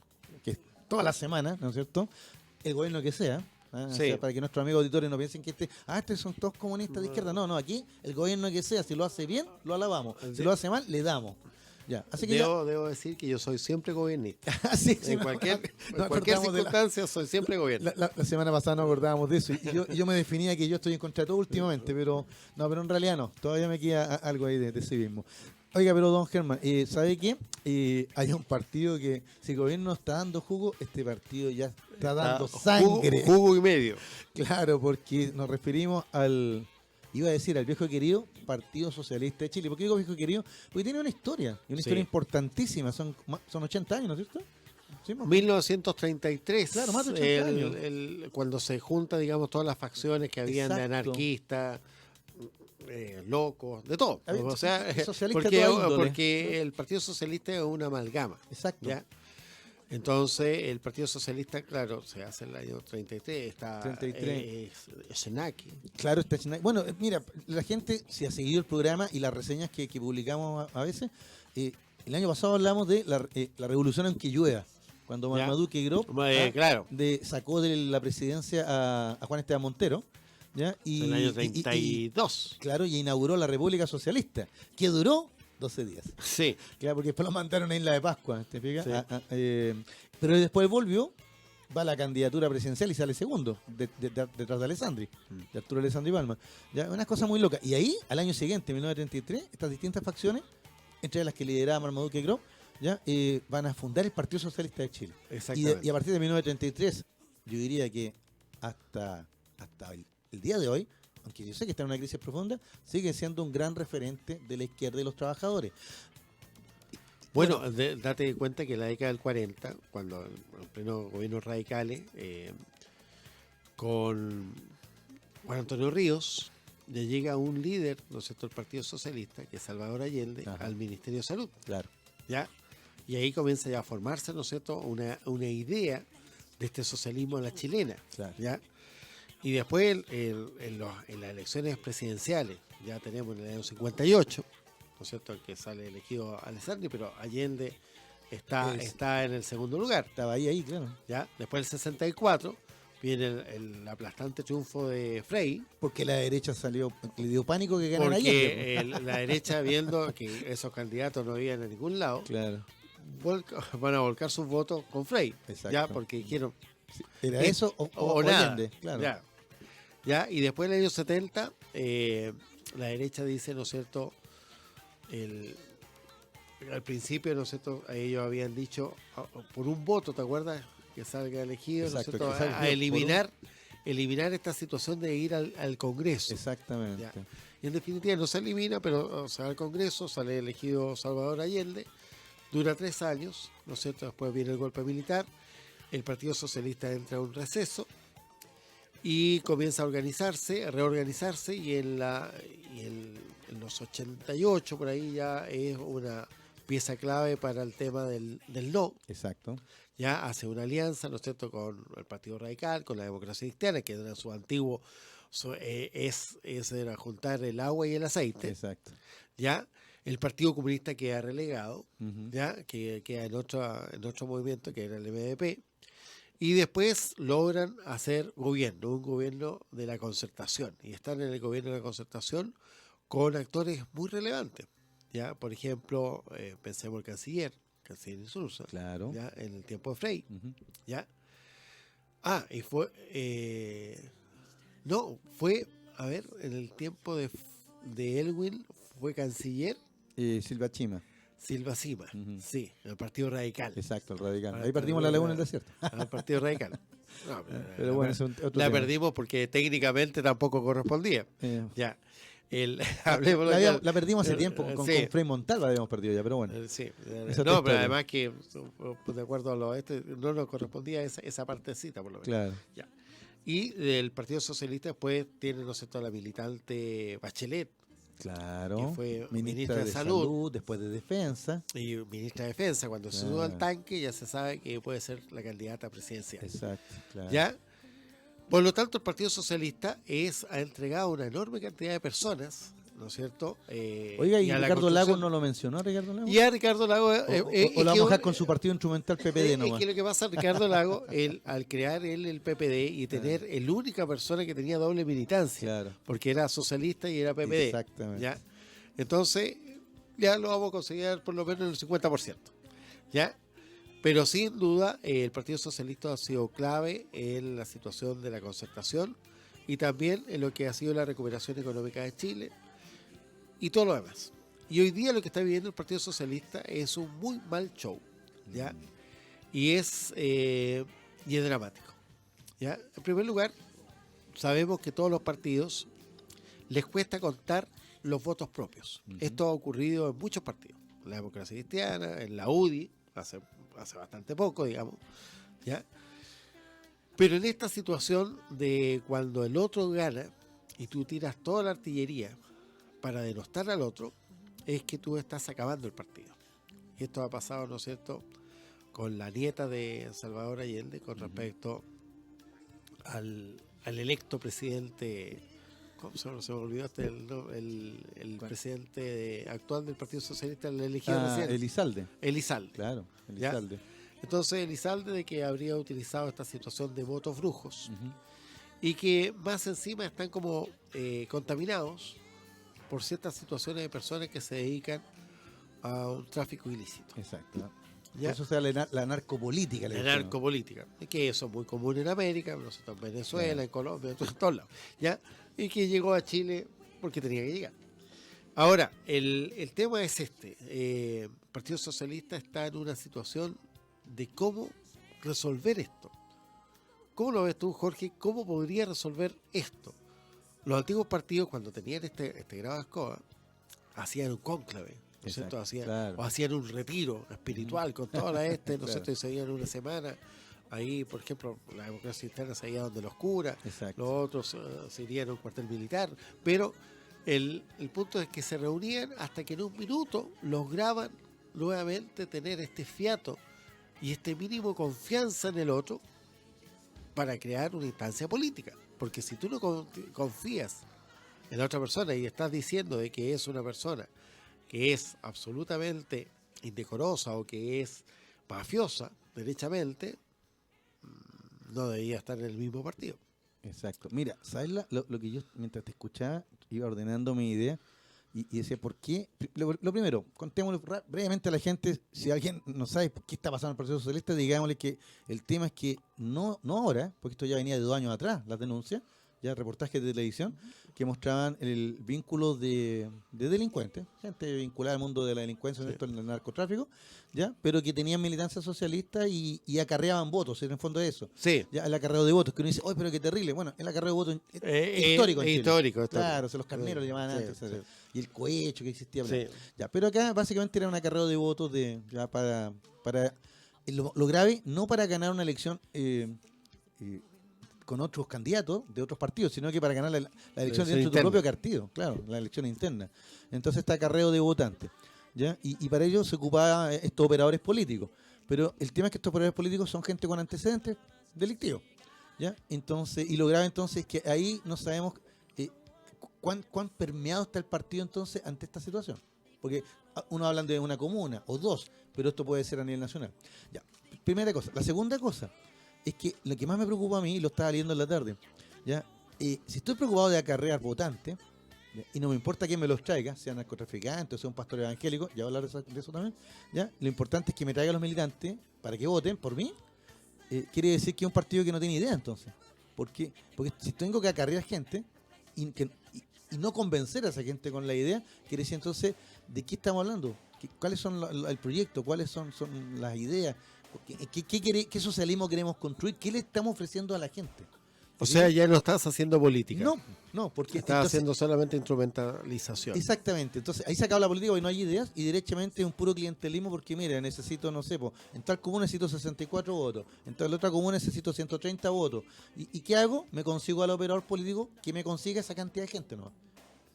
que es toda la semana, ¿no es cierto?, el gobierno que sea. O sea, para que nuestros amigos auditores no piensen que estos son todos comunistas de izquierda. No, aquí el gobierno que sea, si lo hace bien, lo alabamos. Si lo hace mal, le damos. Ya. Así que debo decir que yo soy siempre gobernista. sí, en cualquier circunstancia soy siempre gobernista. La semana pasada no acordábamos de eso. Y yo me definía que yo estoy en contra de todo últimamente, pero en realidad no. Todavía me queda algo ahí de sí mismo. Oiga, pero don Germán, ¿sabe qué? Hay un partido que, si el gobierno está dando jugo, este partido ya está dando sangre. Jugo y medio. Claro, porque nos referimos iba a decir, al viejo querido Partido Socialista de Chile. ¿Por qué digo viejo querido? Porque tiene una historia, y una historia importantísima. Son 80 años, ¿no es cierto? ¿Sí? 1933. Claro, más de 80 años. Cuando se juntan, digamos, todas las facciones que habían de anarquistas, locos, de todo. O sea, porque el Partido Socialista es una amalgama. Exacto. ¿Ya? Entonces, el Partido Socialista, claro, se hace en el año 33, está 33. Shenaki. Claro, está Shenaki. Bueno, mira, la gente, si ha seguido el programa y las reseñas que publicamos a veces, el año pasado hablamos de la revolución en Quillueda, cuando Marmaduke Grove claro. sacó de la presidencia a Juan Esteban Montero. ¿Ya? En el año 32. Claro, y inauguró la República Socialista, que duró 12 días. Sí. Claro, porque después lo mandaron a Isla de Pascua, ¿te fijas? Sí. Pero después volvió, va a la candidatura presidencial y sale segundo, detrás de Alessandri, de Arturo Alessandri Palma. ¿Ya? Una cosa muy loca. Y ahí, al año siguiente, 1933, estas distintas facciones, entre las que lideraba Marmaduke Grove, ¿ya? Van a fundar el Partido Socialista de Chile. Exactamente. Y a partir de 1933, yo diría que hasta el día de hoy, aunque yo sé que está en una crisis profunda, sigue siendo un gran referente de la izquierda y los trabajadores. Bueno, date cuenta que en la década del 40, cuando en pleno gobiernos radicales, con Juan Antonio Ríos, le llega un líder, ¿no es cierto?, del Partido Socialista, que es Salvador Allende, al Ministerio de Salud. Claro. ¿Ya? Y ahí comienza ya a formarse, ¿no es cierto?, una idea de este socialismo a la chilena. Claro. ¿Ya? Y después en las elecciones presidenciales, ya tenemos en el año 58, ¿no es cierto?, que sale elegido Alessandri, pero Allende está en el segundo lugar. Estaba ahí, claro. ¿Ya? Después del 64 viene el aplastante triunfo de Frei. Porque la derecha le dio pánico que ganara Porque la derecha, viendo que esos candidatos no habían en ningún lado, claro, van a volcar sus votos con Frei. Exacto. ¿Ya? Porque dijeron... ¿Era eso o nada? Allende? Claro. ¿Ya? Y después en el año 70, la derecha dice, ¿no es cierto?, al principio, ¿no es cierto?, ellos habían dicho, por un voto, ¿te acuerdas?, que salga elegido, ¿no es cierto?, a eliminar esta situación de ir al Congreso. Exactamente. ¿Ya? Y en definitiva no se elimina, pero se va al Congreso, sale elegido Salvador Allende, dura 3 años, ¿no es cierto?, después viene el golpe militar, el Partido Socialista entra a un receso y comienza a reorganizarse, y en los 88 por ahí ya es una pieza clave para el tema del no. Exacto. Ya hace una alianza, ¿no es cierto?, con el Partido Radical, con la Democracia Cristiana, que era su antiguo, era juntar el agua y el aceite. Exacto. Ya el Partido Comunista queda relegado, ya que queda en otro movimiento, que era el MDP. Y después logran hacer un gobierno de la concertación. Y están en el gobierno de la concertación con actores muy relevantes. ¿Ya? Por ejemplo, pensemos el canciller Insulza. Claro. ¿Ya? En el tiempo de Frei. ¿Ya? Y fue... en el tiempo de Elwin fue canciller. Silva Chima. Silva Cima, sí, el Partido Radical. Exacto, el radical. Ahí perdimos la laguna del desierto. El Partido Radical. No, pero bueno, es otro la tema. perdimos porque técnicamente tampoco correspondía. Ya. La perdimos hace tiempo, con Frei Montalva habíamos perdido ya, pero bueno. Sí. No, pero además que, de acuerdo a no nos correspondía esa partecita, por lo menos. Claro. Ya. Y el Partido Socialista después tiene, ¿no es cierto?, la militante Bachelet. Claro. que fue Ministra de Salud, después de Defensa. y ministra de Defensa. Cuando se sube al tanque ya se sabe que puede ser la candidata presidencial. Exacto, claro. ¿Ya? Por lo tanto, el Partido Socialista ha entregado una enorme cantidad de personas, ¿no es cierto? Oiga, y a la Ricardo Lagos construcción. no lo mencionó, Ricardo Lagos. Y a Ricardo Lagos... O lo vamos a dejar con su partido instrumental PPD Es nomás. que lo que pasa, Ricardo Lagos, al crear el PPD y tener la única persona que tenía doble militancia, Claro. porque era socialista y era PPD. Exactamente. ¿Ya? Entonces, ya lo vamos a considerar por lo menos en el 50%. ¿Ya? Pero sin duda, el Partido Socialista ha sido clave en la situación de la concertación y también en lo que ha sido la recuperación económica de Chile y todo lo demás. Y hoy día lo que está viviendo el Partido Socialista es un muy mal show, ¿ya? Y es dramático, ¿ya? En primer lugar, sabemos que todos los partidos les cuesta contar los votos propios. Esto ha ocurrido en muchos partidos. En la Democracia Cristiana, en la UDI, hace bastante poco, digamos, ¿ya? Pero en esta situación de cuando el otro gana y tú tiras toda la artillería para denostar al otro, es que tú estás acabando el partido. Y esto ha pasado, ¿no es cierto?, con la nieta de Salvador Allende con respecto al electo presidente, ¿cómo se me olvidó el presidente actual del Partido Socialista, el elegido recién? Elizalde. Elizalde. Claro, Elizalde. Entonces Elizalde de que habría utilizado esta situación de votos brujos y que más encima están como contaminados por ciertas situaciones de personas que se dedican a un tráfico ilícito. Exacto. ¿Ya? Por eso se da la narcopolítica. La narcopolítica, que eso es muy común en América, nosotros en Venezuela, Claro. en Colombia, en todos lados, ¿ya? Y que llegó a Chile porque tenía que llegar. Ahora, el tema es el Partido Socialista está en una situación de cómo resolver esto. ¿Cómo lo ves tú, Jorge? ¿Cómo podría resolver esto? Los antiguos partidos, cuando tenían este grado de escoba, hacían un cónclave, ¿no es cierto? Claro. O hacían un retiro espiritual con toda la ¿no es Claro. cierto? Y se iban una semana. Ahí, por ejemplo, la Democracia Cristiana se iba donde los curas, Exacto. los otros se irían a un cuartel militar, pero el punto es que se reunían hasta que en un minuto lograban nuevamente tener este fiato y este mínimo confianza en el otro para crear una instancia política. Porque si tú no confías en la otra persona y estás diciendo de que es una persona que es absolutamente indecorosa o que es mafiosa, derechamente, no debía estar en el mismo partido. Exacto. Mira, ¿sabes lo que yo, mientras te escuchaba, iba ordenando mi idea y decía, ¿por qué? Lo primero, contémosle brevemente a la gente, si alguien no sabe qué está pasando en el Partido Socialista, digámosle que el tema es que no ahora, porque esto ya venía de 2 años atrás, las denuncias, ya reportajes de televisión, que mostraban el vínculo de delincuentes, gente vinculada al mundo de la delincuencia, Sí. en el narcotráfico, ya, pero que tenían militancia socialista y acarreaban votos, en el fondo de eso. Sí. Ya el acarreo de votos, que uno dice, ¡ay, pero qué terrible! Bueno, el acarreo de votos histórico en Chile. Histórico. Claro, se los carneros le llamaban Sí, antes, sí. etcétera. Y el cohecho que existía. bla. Sí. Ya, pero acá básicamente era un acarreo de votos ya para lo grave, no para ganar una elección con otros candidatos de otros partidos, sino que para ganar la elección dentro de tu propio partido, claro, la elección interna. Entonces está acarreo de votantes. ¿Ya? Y para ello se ocupaba estos operadores políticos. Pero el tema es que estos operadores políticos son gente con antecedentes delictivos. ¿Ya? Entonces, y lo grave entonces es que ahí no sabemos cuán permeado está el partido entonces ante esta situación. Porque uno habla de una comuna o dos, pero esto puede ser a nivel nacional. Ya, primera cosa. La segunda cosa es que lo que más me preocupa a mí, y lo estaba leyendo en la tarde, ¿ya? Si estoy preocupado de acarrear votantes, ¿ya? Y no me importa quién me los traiga, sea narcotraficante o sea un pastor evangélico, ya voy a hablar de eso también, ¿ya? Lo importante es que me traigan los militantes para que voten por mí. Quiere decir que es un partido que no tiene idea entonces. Porque si tengo que acarrear gente y no convencer a esa gente con la idea, quiere decir entonces, ¿de qué estamos hablando? ¿Cuáles son el proyecto? ¿Cuáles son las ideas? ¿Qué socialismo queremos construir? ¿Qué le estamos ofreciendo a la gente? O sea, ya no estás haciendo política. No, porque estás haciendo solamente instrumentalización. Exactamente. Entonces, ahí se acaba la política y no hay ideas y derechamente es un puro clientelismo porque, mira, necesito, no sé, en tal comuna necesito 64 votos, en tal otra comuna necesito 130 votos. ¿Y qué hago? Me consigo al operador político que me consiga esa cantidad de gente, ¿no?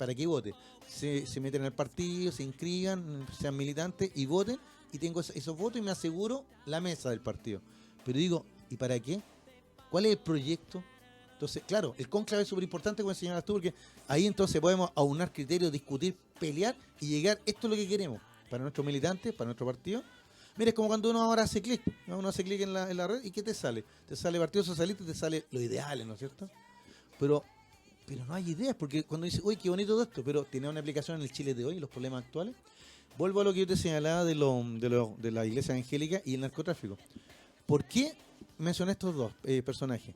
para que vote. Se meten al partido, se inscriban, sean militantes y voten, y tengo esos votos y me aseguro la mesa del partido. Pero digo, ¿y para qué? ¿Cuál es el proyecto? Entonces, claro, el cónclave es súper importante, como señalas tú, porque ahí entonces podemos aunar criterios, discutir, pelear y llegar, esto es lo que queremos, para nuestros militantes, para nuestro partido. Mira, es como cuando uno ahora hace clic, ¿no? Uno hace clic en la red y ¿qué te sale? Te sale Partido Socialista y te sale lo ideal, ¿no es cierto? Pero no hay ideas, porque cuando dices, uy, qué bonito todo esto, pero tiene una aplicación en el Chile de hoy, los problemas actuales. Vuelvo a lo que yo te señalaba de la iglesia evangélica y el narcotráfico. ¿Por qué mencioné estos dos personajes?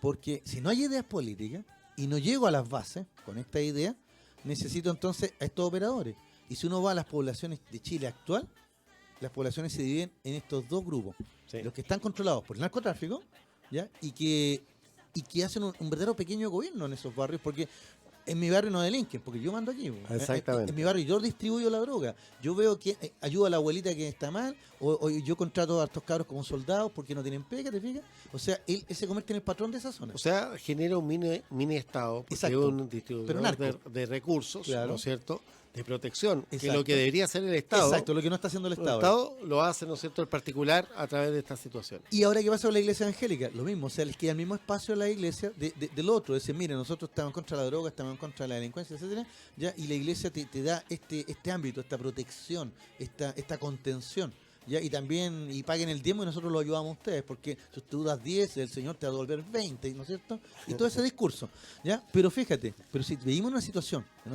Porque si no hay ideas políticas y no llego a las bases con esta idea, necesito entonces a estos operadores. Y si uno va a las poblaciones de Chile actual, las poblaciones se dividen en estos dos grupos. Sí. Los que están controlados por el narcotráfico, ¿ya? Y que hacen un verdadero pequeño gobierno en esos barrios, porque en mi barrio no delinquen, porque yo mando aquí. Exactamente. En mi barrio yo distribuyo la droga. Yo veo que ayudo a la abuelita que está mal, o yo contrato a estos cabros como soldados porque no tienen pega, ¿te fijas? O sea, él se convierte en el patrón de esa zona. O sea, genera un mini estado, porque es un distribuidor de recursos, claro, ¿no es cierto?, de protección, exacto, que es lo que debería hacer el Estado. Exacto, lo que no está haciendo el Estado. El Estado lo hace, ¿no es cierto?, el particular a través de estas situaciones. Y ahora, ¿qué pasa con la iglesia evangélica? Lo mismo, o sea, les queda el mismo espacio a la iglesia del otro. Es decir, mire, nosotros estamos en contra de la droga, estamos en contra de la delincuencia, etcétera, ¿ya? Y la iglesia te da este ámbito, esta protección, esta contención. ¿Ya? Y también, y paguen el diezmo y nosotros lo ayudamos a ustedes, porque si tú das 10, el Señor te va a devolver 20, ¿no es cierto? Y todo ese discurso, ¿ya? Pero fíjate, si vivimos en una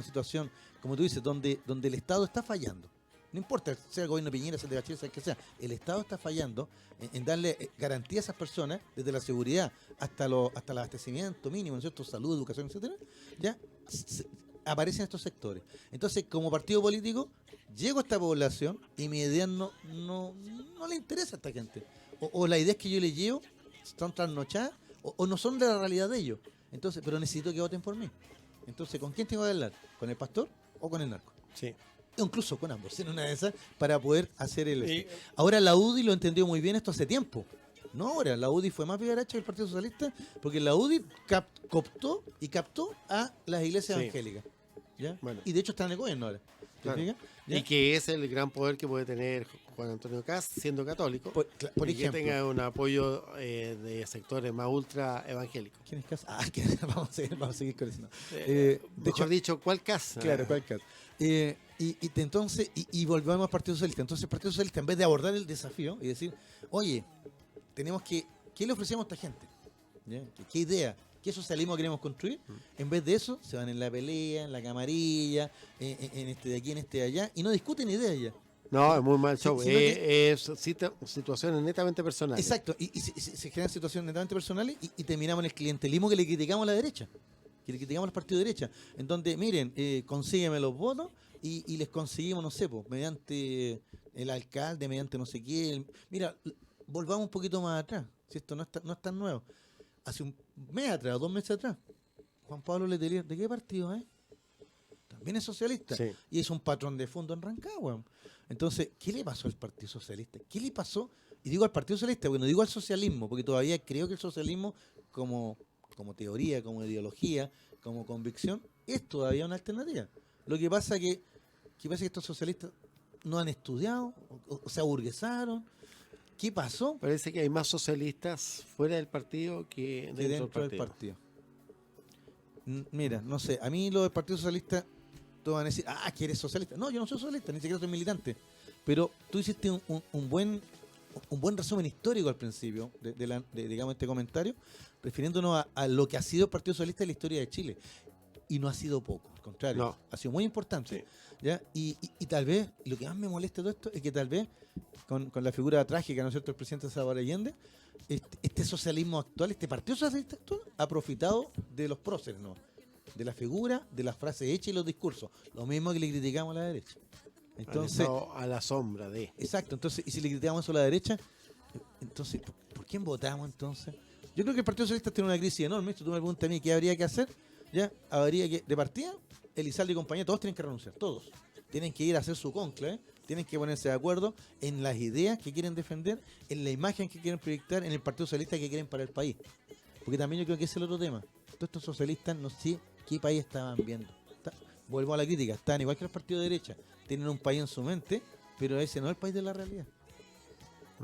situación, como tú dices, donde el Estado está fallando, no importa, sea el gobierno de Piñera, sea el de Bachelet, sea el que sea, el Estado está fallando en darle garantía a esas personas, desde la seguridad hasta el abastecimiento mínimo, ¿no es cierto? Salud, educación, etcétera, ¿ya? Aparecen estos sectores. Entonces, como partido político, llego a esta población y mi idea no le interesa a esta gente. O las ideas que yo les llevo están trasnochadas o no son de la realidad de ellos. Entonces, pero necesito que voten por mí. Entonces, ¿con quién tengo que hablar? ¿Con el pastor o con el narco? Sí. Incluso con ambos, en una de esas, para poder hacer el... Ahora la UDI lo entendió muy bien esto hace tiempo. No ahora, la UDI fue más vivaracha que el Partido Socialista, porque la UDI captó a las iglesias evangélicas. ¿Ya? Bueno. Y de hecho está en el gobierno ahora. Claro. Y que es el gran poder que puede tener Juan Antonio Kast siendo católico, por ejemplo, que tenga un apoyo de sectores más ultra evangélicos. ¿Quién es Kast? Vamos a seguir con eso. Mejor dicho, ¿cuál Kast? Claro, ¿cuál Kast? Entonces volvemos al Partido Socialista. Entonces el Partido Socialista, en vez de abordar el desafío y decir, oye, tenemos ¿qué le ofrecemos a esta gente? ¿Ya? ¿Qué idea? ¿Qué socialismo queremos construir? En vez de eso, se van en la pelea, en la camarilla, en este de aquí, en este de allá, y no discuten ideas ya. No, es muy mal show. Es situaciones netamente personales. Exacto, y se generan situaciones netamente personales y terminamos en el clientelismo que le criticamos a la derecha, que le criticamos al partido de derecha, en donde, miren, consígueme los votos y les conseguimos, no sé, mediante el alcalde, mediante no sé qué. Mira, volvamos un poquito más atrás, si esto no es tan nuevo. Hace un mes atrás, 2 meses atrás, Juan Pablo Letelier, ¿de qué partido es? También es socialista. Sí. Y es un patrón de fondo en Rancagua. Entonces, ¿qué le pasó al Partido Socialista? ¿Qué le pasó? Y digo al Partido Socialista, porque no digo al socialismo, porque todavía creo que el socialismo, como teoría, como ideología, como convicción, es todavía una alternativa. Lo que pasa que estos socialistas no han estudiado, o se aburguesaron. ¿Qué pasó? Parece que hay más socialistas fuera del partido que dentro del partido. Mira, no sé, a mí lo del Partido Socialista, todos van a decir, que eres socialista. No, yo no soy socialista, ni siquiera soy militante. Pero tú hiciste un buen resumen histórico al principio de digamos, este comentario, refiriéndonos a lo que ha sido el Partido Socialista en la historia de Chile. Y no ha sido poco, al contrario, ha sido muy importante. Sí. ¿Ya? Y tal vez, lo que más me molesta de todo esto es que tal vez, con la figura trágica, ¿no es cierto?, el presidente Salvador Allende, este socialismo actual, este Partido Socialista actual, ha profitado de los próceres, ¿no? De la figura, de las frases hechas y los discursos. Lo mismo que le criticamos a la derecha. Entonces, a la sombra de. Exacto, entonces, y si le criticamos eso a la derecha, entonces, ¿por quién votamos entonces? Yo creo que el Partido Socialista tiene una crisis enorme. Si tú me preguntas a mí qué habría que hacer, ya habría que, de partida, Elizalde y compañía, todos tienen que renunciar, todos. Tienen que ir a hacer su conclave, tienen que ponerse de acuerdo en las ideas que quieren defender, en la imagen que quieren proyectar, en el Partido Socialista que quieren para el país. Porque también yo creo que ese es el otro tema. Todos estos socialistas no sé qué país estaban viendo. vuelvo a la crítica, están igual que los partidos de derecha, tienen un país en su mente, pero ese no es el país de la realidad.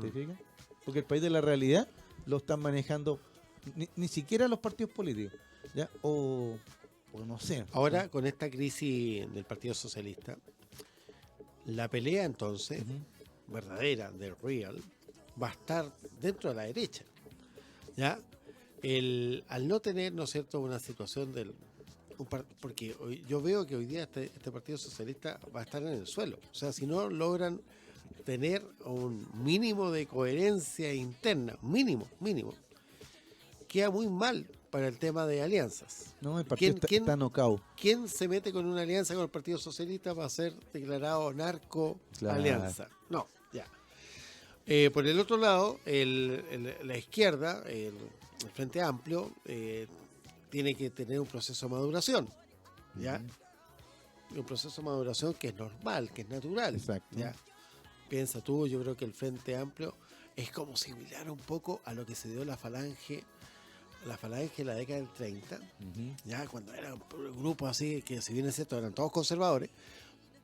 ¿Te fijas? Porque el país de la realidad lo están manejando ni siquiera los partidos políticos, ¿ya? O no sé. Ahora, con esta crisis del Partido Socialista, la pelea entonces, verdadera, del real, va a estar dentro de la derecha. ¿Ya? Al no tener, ¿no es cierto?, una situación porque yo veo que hoy día este Partido Socialista va a estar en el suelo. O sea, si no logran tener un mínimo de coherencia interna, mínimo, queda muy mal para el tema de alianzas. No, el partido está knockout. ¿Quién se mete con una alianza con el Partido Socialista va a ser declarado narco alianza? No, ya. Por el otro lado, la izquierda, el Frente Amplio, tiene que tener un proceso de maduración, ¿ya? Un proceso de maduración que es normal, que es natural. Exacto. ¿Ya? Piensa tú, yo creo que el Frente Amplio es como similar un poco a lo que se dio la Falange en la década del 30, ya cuando era un grupo así, que si bien es cierto, eran todos conservadores,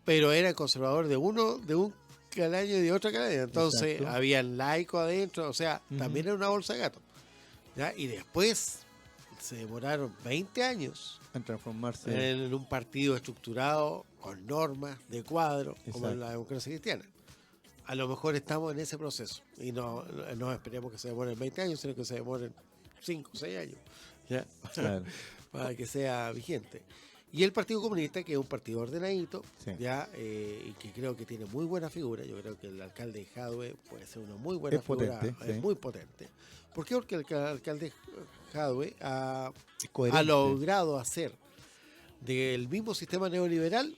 pero eran conservadores de un calaño y de otra calaña. Entonces, exacto, habían laicos adentro, o sea, también era una bolsa de gato. ¿Ya? Y después se demoraron 20 años en transformarse en un partido estructurado, con normas, de cuadro, como exacto, la democracia cristiana. A lo mejor estamos en ese proceso y no esperemos que se demoren 20 años, sino que se demoren 5 o 6 años, ¿ya? claro. Para que sea vigente. Y el Partido Comunista, que es un partido ordenadito, Sí. ya y que creo que tiene muy buena figura. Yo creo que el alcalde Jadwe puede ser una muy buena Es figura, potente, es sí. muy potente. ¿Por qué? Porque el alcalde Jadwe ha Coherente. logrado hacer del mismo sistema neoliberal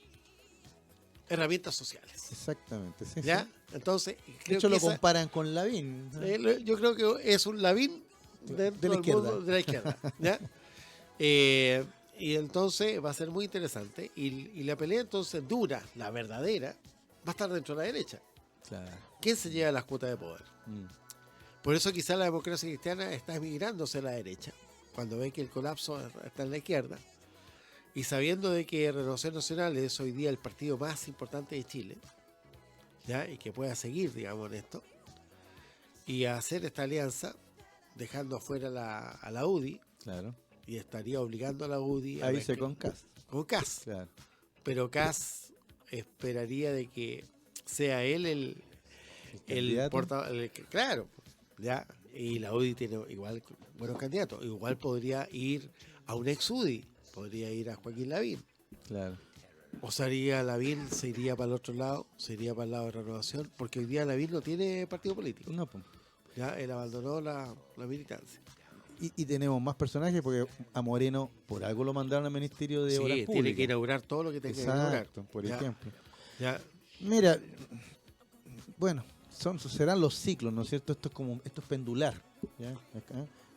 herramientas sociales. Exactamente, sí, ¿Ya? sí. Entonces, De creo hecho, que lo comparan con Lavín. yo creo que es un Lavín dentro De la del izquierda. mundo de la izquierda. ¿Ya? Y entonces va a ser muy interesante. Y la pelea entonces dura, la verdadera, va a estar dentro de la derecha. Claro. ¿Quién se lleva las cuotas de poder? Mm. Por eso quizá la democracia cristiana está emigrándose a la derecha, cuando ve que el colapso está en la izquierda. Y sabiendo de que Renovación Nacional es hoy día el partido más importante de Chile, ¿ya? Y que pueda seguir, digamos, en esto, y hacer esta alianza, dejando afuera a la UDI, Claro. y estaría obligando a la UDI a Ahí se con Cas. con Kass. Claro. Pero Kass esperaría de que sea él el candidato. portavoz, claro, ya, y la UDI tiene igual buenos candidatos, igual podría ir a un ex UDI, podría ir a Joaquín Lavín, Claro. o sería Lavín, se iría para el otro lado, se iría para el lado de Renovación, porque hoy día Lavín no tiene partido político, No, pues. ya él abandonó la militancia. Y tenemos más personajes porque a Moreno por algo lo mandaron al Ministerio de Obras Sí, Públicas. tiene que inaugurar todo lo que tenga que inaugurar. Exacto, por Ya, ejemplo. ya. Mira, bueno, serán los ciclos, ¿no es cierto? Esto es pendular, ¿ya?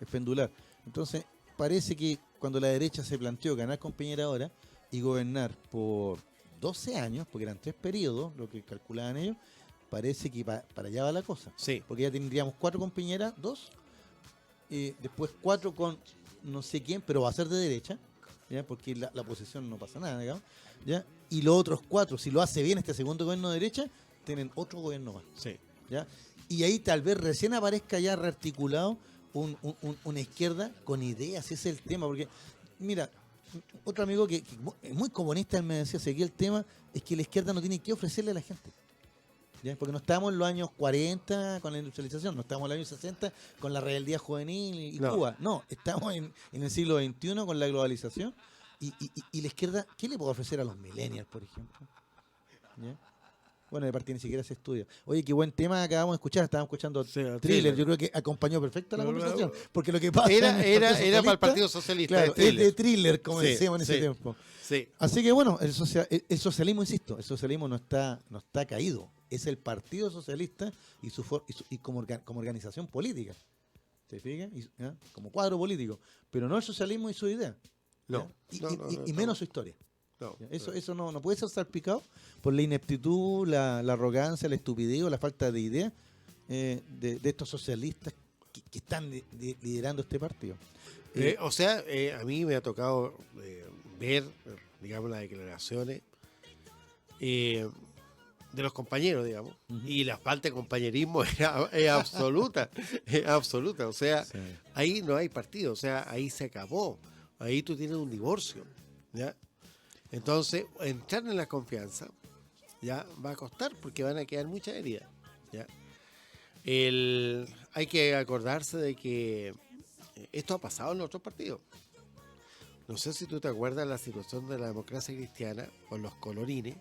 Es pendular. Entonces, parece que cuando la derecha se planteó ganar con Piñera ahora y gobernar por 12 años, porque eran 3 periodos, lo que calculaban ellos, parece que para allá va la cosa. Sí. Porque ya tendríamos 4 con Piñera, 2, después 4 con no sé quién, pero va a ser de derecha, ¿ya? Porque la oposición no pasa nada, digamos, ¿ya? Y los otros 4, si lo hace bien este segundo gobierno de derecha, tienen otro gobierno más, Sí. ¿ya? Y ahí tal vez recién aparezca ya rearticulado una izquierda con ideas, ese es el tema, porque, mira, otro amigo que es muy comunista, él me decía, seguía el tema, es que la izquierda no tiene que ofrecerle a la gente. ¿Ya? Porque no estamos en los años 40 con la industrialización, no estamos en los años 60 con la rebeldía juvenil y No. Cuba. No, estamos en el siglo XXI con la globalización. Y la izquierda, ¿qué le puede ofrecer a los millennials, por ejemplo? ¿Ya? Bueno, de partida ni siquiera se estudia. Oye, qué buen tema acabamos de escuchar. Estábamos escuchando Sí, el Thriller. Thriller. Yo creo que acompañó perfecto la No, no, conversación. Porque lo que pasa en el Era Partido para el Partido Socialista, Socialista. claro, de es de Thriller. Thriller, como Sí, decíamos en ese sí. tiempo. Sí. Así que bueno, el socialismo, insisto, el socialismo no está caído. Es el Partido Socialista y como organización política. ¿Se fijan? ¿Ya? Como cuadro político. Pero no el socialismo y su idea. No. ¿Ya? No, Y menos su historia. No. ¿Ya? Eso no puede ser salpicado por la ineptitud, la arrogancia, la estupidez o la falta de idea de estos socialistas que están liderando este partido. O sea, a mí me ha tocado ver, digamos, las declaraciones de los compañeros, digamos, y la falta de compañerismo es absoluta, es absoluta. O sea, Sí. ahí no hay partido, o sea, ahí se acabó, ahí tú tienes un divorcio, ¿ya? Entonces, entrar en la confianza ya va a costar porque van a quedar muchas heridas, ¿ya? Hay que acordarse de que esto ha pasado en otros partidos. No sé si tú te acuerdas la situación de la democracia cristiana con los colorines,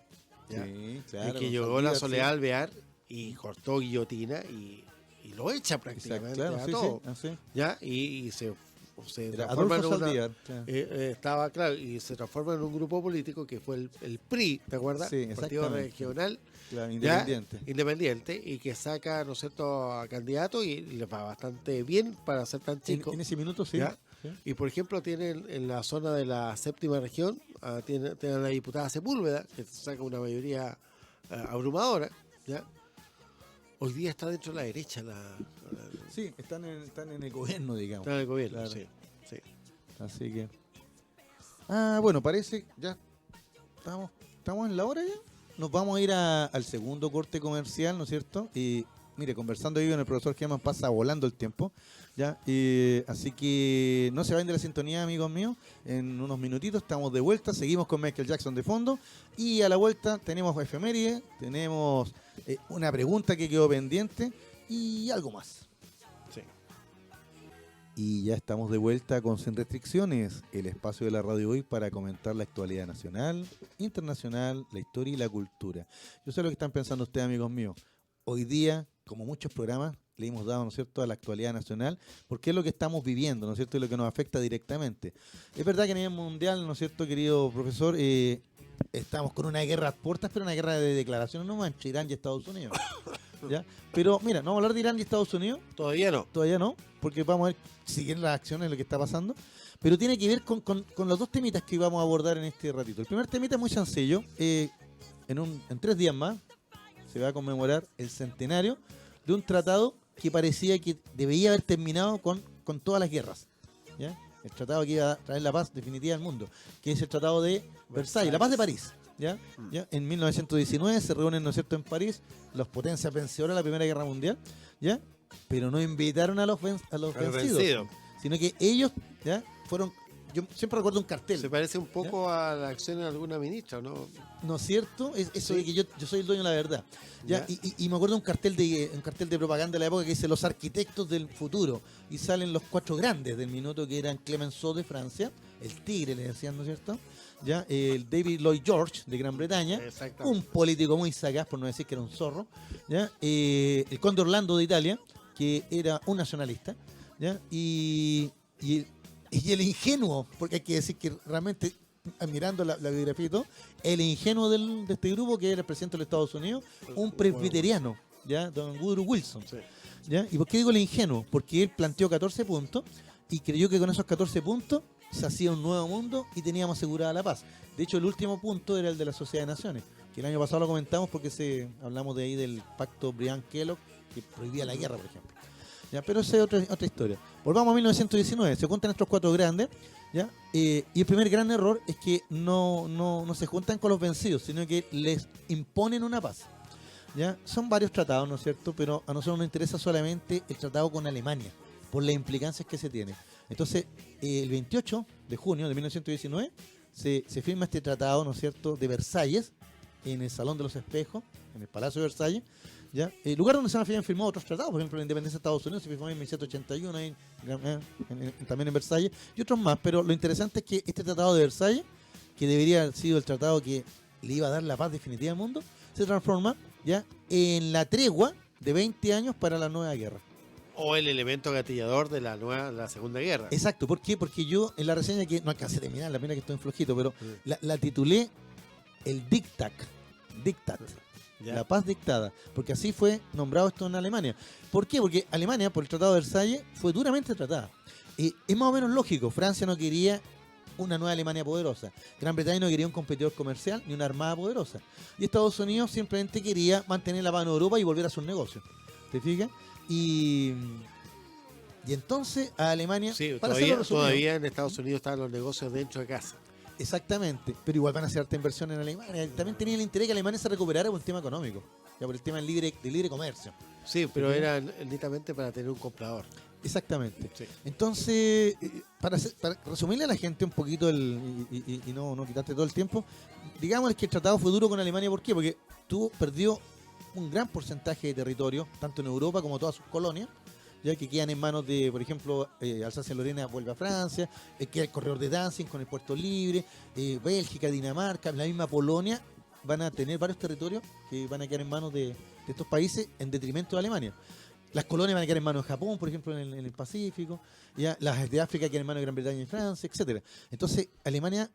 ¿ya? Sí, En claro. que con llegó la Saldívar, Soledad sí. Alvear y cortó guillotina y lo echa Exacto, prácticamente claro, a sí, todo, sí, así. ¿ya? Y se Era transforma Adolfo en una... Saldívar. Claro. estaba claro, y se transforma en un grupo político que fue el PRI, ¿te acuerdas? Sí, Partido exactamente. Regional, Claro, ¿ya? independiente. Independiente, y que saca, ¿no es cierto?, a candidatos y le va bastante bien para ser tan chico. En ese minuto sí. ¿Ya? Sí. Y por ejemplo tiene en la zona de la séptima región, tiene a la diputada Sepúlveda, que saca una mayoría abrumadora, ¿ya? Hoy día está dentro de la derecha Sí, están en el gobierno, digamos. está en el gobierno, Claro. sí, sí. Así que. Ah, bueno, parece ya estamos en la hora ya. Nos vamos a ir al segundo corte comercial, ¿no es cierto? Y mire, conversando ahí con el profesor Germán pasa volando el tiempo, ¿ya? Así que no se vayan de la sintonía, amigos míos. En unos minutitos estamos de vuelta, seguimos con Michael Jackson de fondo. Y a la vuelta tenemos efeméride, tenemos una pregunta que quedó pendiente y algo más. Sí. Y ya estamos de vuelta con Sin Restricciones, el espacio de la radio hoy para comentar la actualidad nacional, internacional, la historia y la cultura. Yo sé lo que están pensando ustedes, amigos míos. Hoy día, como muchos programas, le hemos dado, ¿no es cierto?, a la actualidad nacional, porque es lo que estamos viviendo, ¿no es cierto?, y lo que nos afecta directamente. Es verdad que a nivel mundial, ¿no es cierto, querido profesor, estamos con una guerra a puertas, pero una guerra de declaraciones no entre Irán y Estados Unidos. ¿Ya? Pero mira, no vamos a hablar de Irán y Estados Unidos, Todavía no. todavía no, porque vamos a ver, siguen las acciones, lo que está pasando, pero tiene que ver con los dos temitas que vamos a abordar en este ratito. El primer temita es muy sencillo, en 3 días más se va a conmemorar el centenario de un tratado que parecía que debía haber terminado con todas las guerras, ¿ya? El tratado que iba a traer la paz definitiva al mundo, que es el tratado de Versalles, la paz de París. ¿Ya? ¿Ya? En 1919 se reúnen, ¿no es cierto?, en París las potencias vencedoras de la Primera Guerra Mundial, ¿ya? Pero no invitaron a los vencidos, sino que ellos, ¿ya?, fueron. Yo siempre recuerdo un cartel. Se parece un poco a la acción de alguna ministra, ¿no? ¿No es cierto? Eso de que yo soy el dueño de la verdad. ¿Ya? Ya. Y me acuerdo un cartel de propaganda de la época que dice los arquitectos del futuro. Y salen los 4 grandes del minuto, que eran Clemenceau de Francia, el tigre le decían, ¿no es cierto? ¿Ya? El David Lloyd George de Gran Bretaña, un político muy sagaz, por no decir que era un zorro. ¿Ya? El Conde Orlando de Italia, que era un nacionalista. ¿Ya? Y el ingenuo, porque hay que decir que realmente, admirando la biografía y todo, el ingenuo de este grupo, que era el presidente de los Estados Unidos, un presbiteriano, ¿ya? Don Woodrow Wilson. Sí. ¿Ya? ¿Y por qué digo el ingenuo? Porque él planteó 14 puntos y creyó que con esos 14 puntos se hacía un nuevo mundo y teníamos asegurada la paz. De hecho, el último punto era el de la Sociedad de Naciones, que el año pasado lo comentamos porque hablamos de ahí del pacto Briand-Kellogg, que prohibía la guerra, por ejemplo. ¿Ya? Pero esa es otra historia. Volvamos a 1919, se juntan estos 4 grandes, ¿ya? Y el primer gran error es que no se juntan con los vencidos, sino que les imponen una paz. ¿Ya? Son varios tratados, ¿no es cierto? Pero a nosotros nos interesa solamente el tratado con Alemania, por las implicancias que se tiene. Entonces, el 28 de junio de 1919 se firma este tratado, ¿no es cierto?, de Versalles, en el Salón de los Espejos, en el Palacio de Versalles, ¿ya? El lugar donde se habían firmado otros tratados, por ejemplo, la independencia de Estados Unidos se firmó en 1781, también en Versalles, y otros más. Pero lo interesante es que este tratado de Versalles, que debería haber sido el tratado que le iba a dar la paz definitiva al mundo, se transforma, ¿ya?, en la tregua de 20 años para la nueva guerra. O el elemento gatillador de la Segunda Guerra. Exacto, ¿por qué? Porque yo en la reseña, que no alcancé a terminar, la pena que estoy en flojito, pero la titulé el Diktat, ¿Ya? la paz dictada, porque así fue nombrado esto en Alemania. ¿Por qué? Porque Alemania, por el Tratado de Versalles, fue duramente tratada. Es más o menos lógico, Francia no quería una nueva Alemania poderosa, Gran Bretaña no quería un competidor comercial ni una armada poderosa, y Estados Unidos simplemente quería mantener la paz en Europa y volver a sus negocios. ¿Te fijas? Y entonces a Alemania, Sí, para hacerlo resumido, todavía en Estados Unidos estaban los negocios dentro de casa. Exactamente, pero igual van a hacer harta inversión en Alemania. También tenían el interés que Alemania se recuperara por el tema económico, ya por el tema del libre comercio. Sí, pero ¿Sí? era netamente para tener un comprador. Exactamente. Sí. Entonces, para resumirle a la gente un poquito y no quitarte todo el tiempo, digamos que el tratado fue duro con Alemania. ¿Por qué? Porque perdió un gran porcentaje de territorio, tanto en Europa como todas sus colonias, ya que quedan en manos de, por ejemplo, Alsacia-Lorena vuelve a Francia, queda el corredor de Danzig con el puerto libre, Bélgica, Dinamarca, la misma Polonia, van a tener varios territorios que van a quedar en manos de estos países en detrimento de Alemania. Las colonias van a quedar en manos de Japón, por ejemplo, en el Pacífico, ya las de África quedan en manos de Gran Bretaña y Francia, etcétera. Entonces, Alemania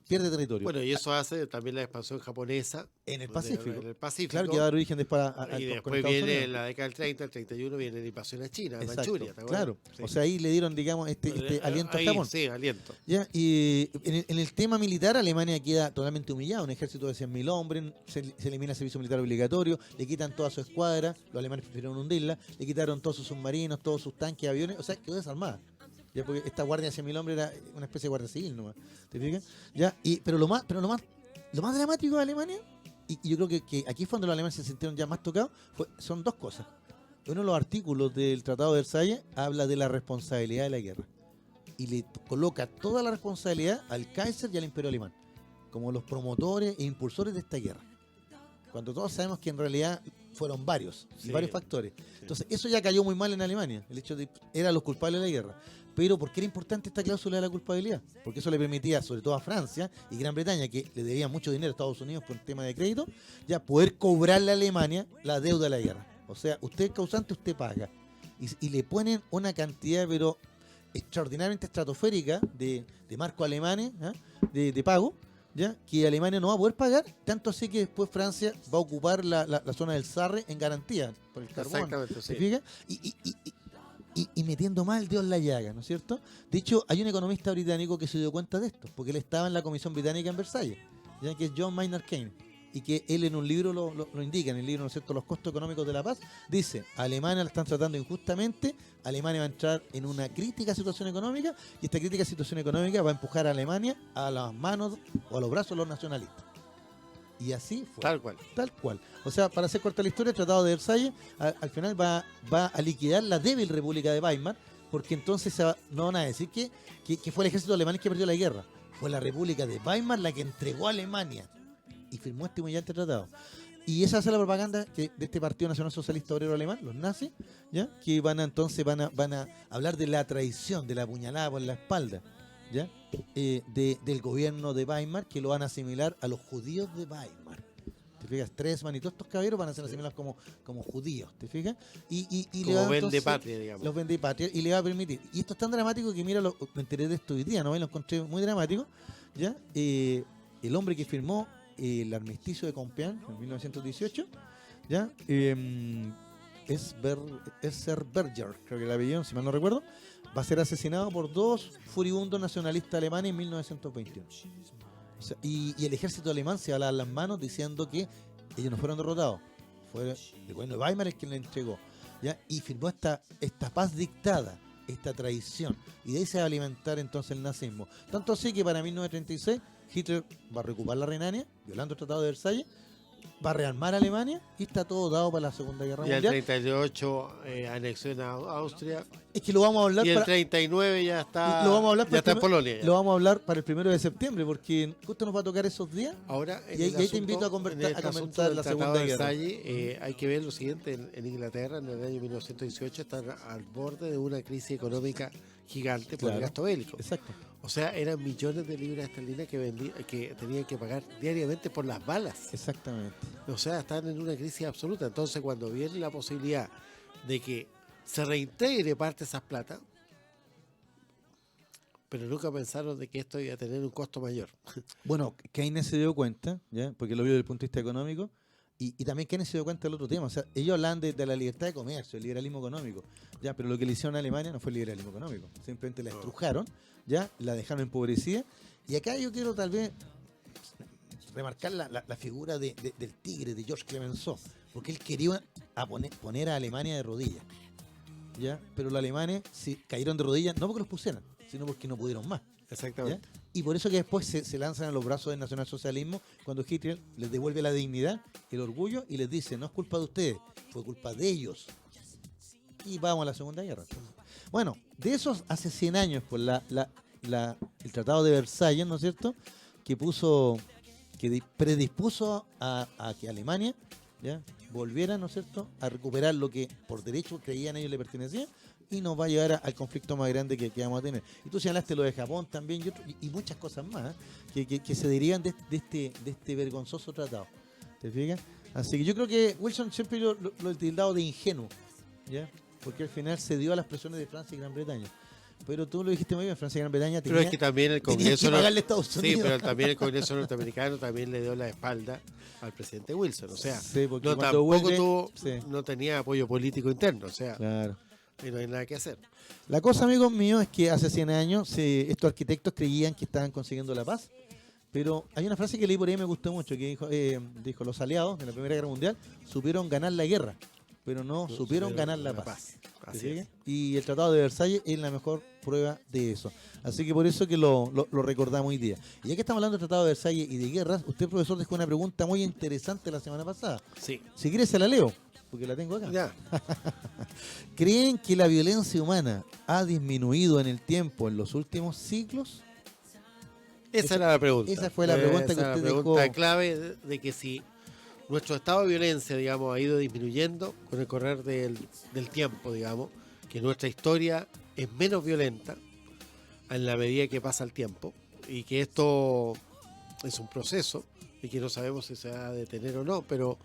pierde territorio. Bueno, y eso hace también la expansión japonesa En el Pacífico. En el Pacífico. Claro, que va a dar origen después y con después Estados viene Unidos. la década del 30, el 31 viene la invasión a China, a Exacto, Manchuria, ¿te acuerdas? claro. Sí. O sea, ahí le dieron, digamos, este aliento Ahí, a Japón. Sí, aliento. ¿Ya? Y en el tema militar, Alemania queda totalmente humillada. Un ejército de 100.000 hombres, se elimina el servicio militar obligatorio, le quitan toda su escuadra, los alemanes prefirieron hundirla, le quitaron todos sus submarinos, todos sus tanques, aviones, o sea, quedó desarmada. Ya, porque esta guardia de 100.000 hombres era una especie de guardia civil nomás. ¿Te fijas? ¿Ya? Pero lo más dramático de Alemania, y yo creo que aquí fue donde los alemanes se sintieron ya más tocados, son dos cosas. Uno de los artículos del Tratado de Versalles habla de la responsabilidad de la guerra y le coloca toda la responsabilidad al Kaiser y al Imperio Alemán como los promotores e impulsores de esta guerra, cuando todos sabemos que en realidad fueron varios factores. Entonces eso ya cayó muy mal en Alemania, el hecho de eran los culpables de la guerra. Pero ¿por qué era importante esta cláusula de la culpabilidad? Porque eso le permitía, sobre todo a Francia y Gran Bretaña, que le debían mucho dinero a Estados Unidos por un tema de crédito, ya poder cobrarle a Alemania la deuda de la guerra. O sea, usted es causante, usted paga. Y le ponen una cantidad, pero extraordinariamente estratosférica de marcos alemanes, ¿eh? de pago, ¿ya? Que Alemania no va a poder pagar, tanto así que después Francia va a ocupar la zona del Sarre en garantía por el carbón. Exactamente, ¿Se sí. fija? Y metiendo mal el dedo en la llaga, ¿no es cierto? De hecho, hay un economista británico que se dio cuenta de esto, porque él estaba en la Comisión Británica en Versalles, ya que es John Maynard Keynes, y que él en un libro lo indica, en el libro, ¿no es cierto?, Los costos económicos de la paz, dice, a Alemania la están tratando injustamente, Alemania va a entrar en una crítica situación económica, y esta crítica situación económica va a empujar a Alemania a las manos o a los brazos de los nacionalistas. Y así fue. Tal cual. Tal cual. O sea, para hacer corta la historia, el Tratado de Versalles al final va a liquidar la débil República de Weimar, porque entonces no van a decir que fue el ejército alemán que perdió la guerra. Fue la República de Weimar la que entregó a Alemania y firmó este humillante tratado. Y esa es la propaganda de este Partido Nacional Socialista Obrero Alemán, los nazis, ¿ya? Que van a hablar de la traición, de la puñalada por la espalda, ¿ya? Del gobierno de Weimar, que lo van a asimilar a los judíos de Weimar. ¿Te fijas? Stresemann y todos estos caballeros van a ser asimilados como judíos, ¿te fijas? Y le Como va, vende entonces, patria, digamos. los vende patria, y le va a permitir. Y esto es tan dramático que, mira, me enteré de esto hoy día, ¿no? Lo encontré muy dramático, ¿ya? El hombre que firmó el armisticio de Compiègne en 1918, ¿ya? Es Berger, creo que el apellido, si mal no recuerdo, va a ser asesinado por dos furibundos nacionalistas alemanes en 1921. O sea, y el ejército alemán se va a lavar las manos diciendo que ellos no fueron derrotados, fue el gobierno de Weimar el quien le entregó, ¿ya? Y firmó esta paz dictada, esta traición, y de ahí se va a alimentar entonces el nazismo. Tanto así que para 1936 Hitler va a recuperar la Renania, violando el Tratado de Versalles, va a rearmar a Alemania y está todo dado para la Segunda Guerra Y el Mundial. 38 anexión a Austria. Es que lo vamos a hablar Y el para... 39 ya está, Lo vamos a hablar ya para está en Polonia. Ya. Lo vamos a hablar para el 1 de septiembre, porque justo nos va a tocar esos días. Ahora, Y ahí te invito a comentar la Segunda Guerra. Hay que ver lo siguiente: en Inglaterra, en el año 1918, están al borde de una crisis económica gigante por el gasto bélico. Exacto. O sea, eran millones de libras esterlinas que tenían que pagar diariamente por las balas. Exactamente. O sea, están en una crisis absoluta. Entonces, cuando viene la posibilidad de que se reintegre parte de esas plata, pero nunca pensaron de que esto iba a tener un costo mayor. Bueno, Keynes se dio cuenta, ¿ya? Porque lo vio desde el punto de vista económico, y también Keynes se dio cuenta del otro tema. O sea, ellos hablan de la libertad de comercio, el liberalismo económico, ¿ya? Pero lo que le hicieron a Alemania no fue el liberalismo económico. Simplemente la estrujaron, ¿ya? La dejaron empobrecida. Y acá yo quiero tal vez remarcar la figura del tigre, de Georges Clemenceau, porque él quería poner a Alemania de rodillas, ¿ya? Pero los alemanes cayeron de rodillas no porque los pusieran, sino porque no pudieron más. Exactamente. ¿Ya? Y por eso que después se lanzan a los brazos del nacionalsocialismo cuando Hitler les devuelve la dignidad, el orgullo y les dice, no es culpa de ustedes, fue culpa de ellos. Y vamos a la Segunda Guerra. Bueno, de esos hace 100 años, pues el Tratado de Versalles, ¿no es cierto?, que predispuso a que Alemania, ¿ya?, volviera, ¿no es cierto?, a recuperar lo que por derecho creían ellos le pertenecía, y nos va a llevar al conflicto más grande que vamos a tener. Y tú señalaste lo de Japón también y muchas cosas más que se derivan de este vergonzoso tratado. ¿Te fijas? Así que yo creo que Wilson siempre lo he tildado de ingenuo, ¿ya?, porque al final se dio a las presiones de Francia y Gran Bretaña. Pero tú lo dijiste muy bien, Francia y Gran Bretaña pero es que también el Congreso que pagarle a Estados Unidos. Sí, pero también el Congreso norteamericano también le dio la espalda al presidente Wilson. O sea, sí, porque no, cuando tampoco sí, no tenía apoyo político interno. O sea, claro. y no hay nada que hacer. La cosa, amigos míos, es que hace 100 años estos arquitectos creían que estaban consiguiendo la paz. Pero hay una frase que leí por ahí y me gustó mucho, que dijo, los aliados de la Primera Guerra Mundial supieron ganar la guerra, pero no supieron ganar la paz. Así es. Y el Tratado de Versalles es la mejor prueba de eso. Así que por eso que lo recordamos hoy día. Y ya que estamos hablando del Tratado de Versalles y de guerras, usted, profesor, dejó una pregunta muy interesante la semana pasada. Sí. Si quiere se la leo, porque la tengo acá. Ya. ¿Creen que la violencia humana ha disminuido en el tiempo en los últimos siglos? Esa era la pregunta. Esa fue la pregunta que usted la pregunta dejó. clave de que si nuestro estado de violencia, digamos, ha ido disminuyendo con el correr del tiempo, digamos, que nuestra historia es menos violenta en la medida que pasa el tiempo y que esto es un proceso y que no sabemos si se va a detener o no, pero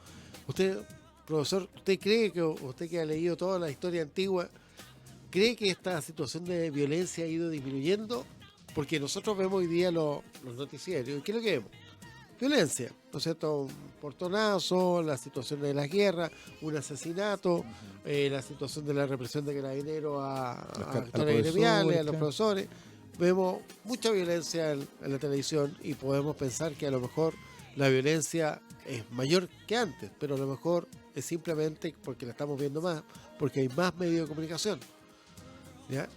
usted, profesor, ¿usted cree que usted que ha leído toda la historia antigua, cree que esta situación de violencia ha ido disminuyendo? Porque nosotros vemos hoy día los noticiarios, ¿y qué es lo que vemos? Violencia, ¿no es cierto? Un portonazo, la situación de las guerras, un asesinato, la situación de la represión de carabineros a actores gremiales, a los profesores. Vemos mucha violencia en la televisión y podemos pensar que a lo mejor la violencia es mayor que antes, pero a lo mejor es simplemente porque la estamos viendo más, porque hay más medios de comunicación. ¿Ya?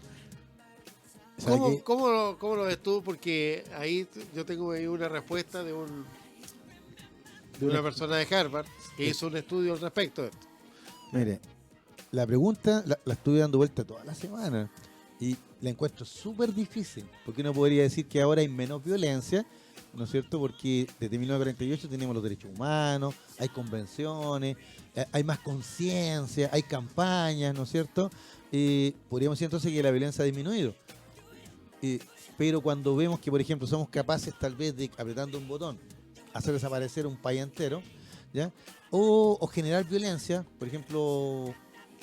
¿Cómo lo ves tú? Porque ahí yo tengo ahí una respuesta de una persona de Harvard que hizo un estudio al respecto de esto. Mire, la pregunta la estuve dando vuelta toda la semana y la encuentro súper difícil, porque uno podría decir que ahora hay menos violencia, ¿no es cierto? Porque desde 1948 tenemos los derechos humanos, hay convenciones, hay más conciencia, hay campañas, ¿no es cierto? Podríamos decir entonces que la violencia ha disminuido. Pero cuando vemos que, por ejemplo, somos capaces tal vez de, apretando un botón, hacer desaparecer un país entero, ¿ya? O generar violencia, por ejemplo,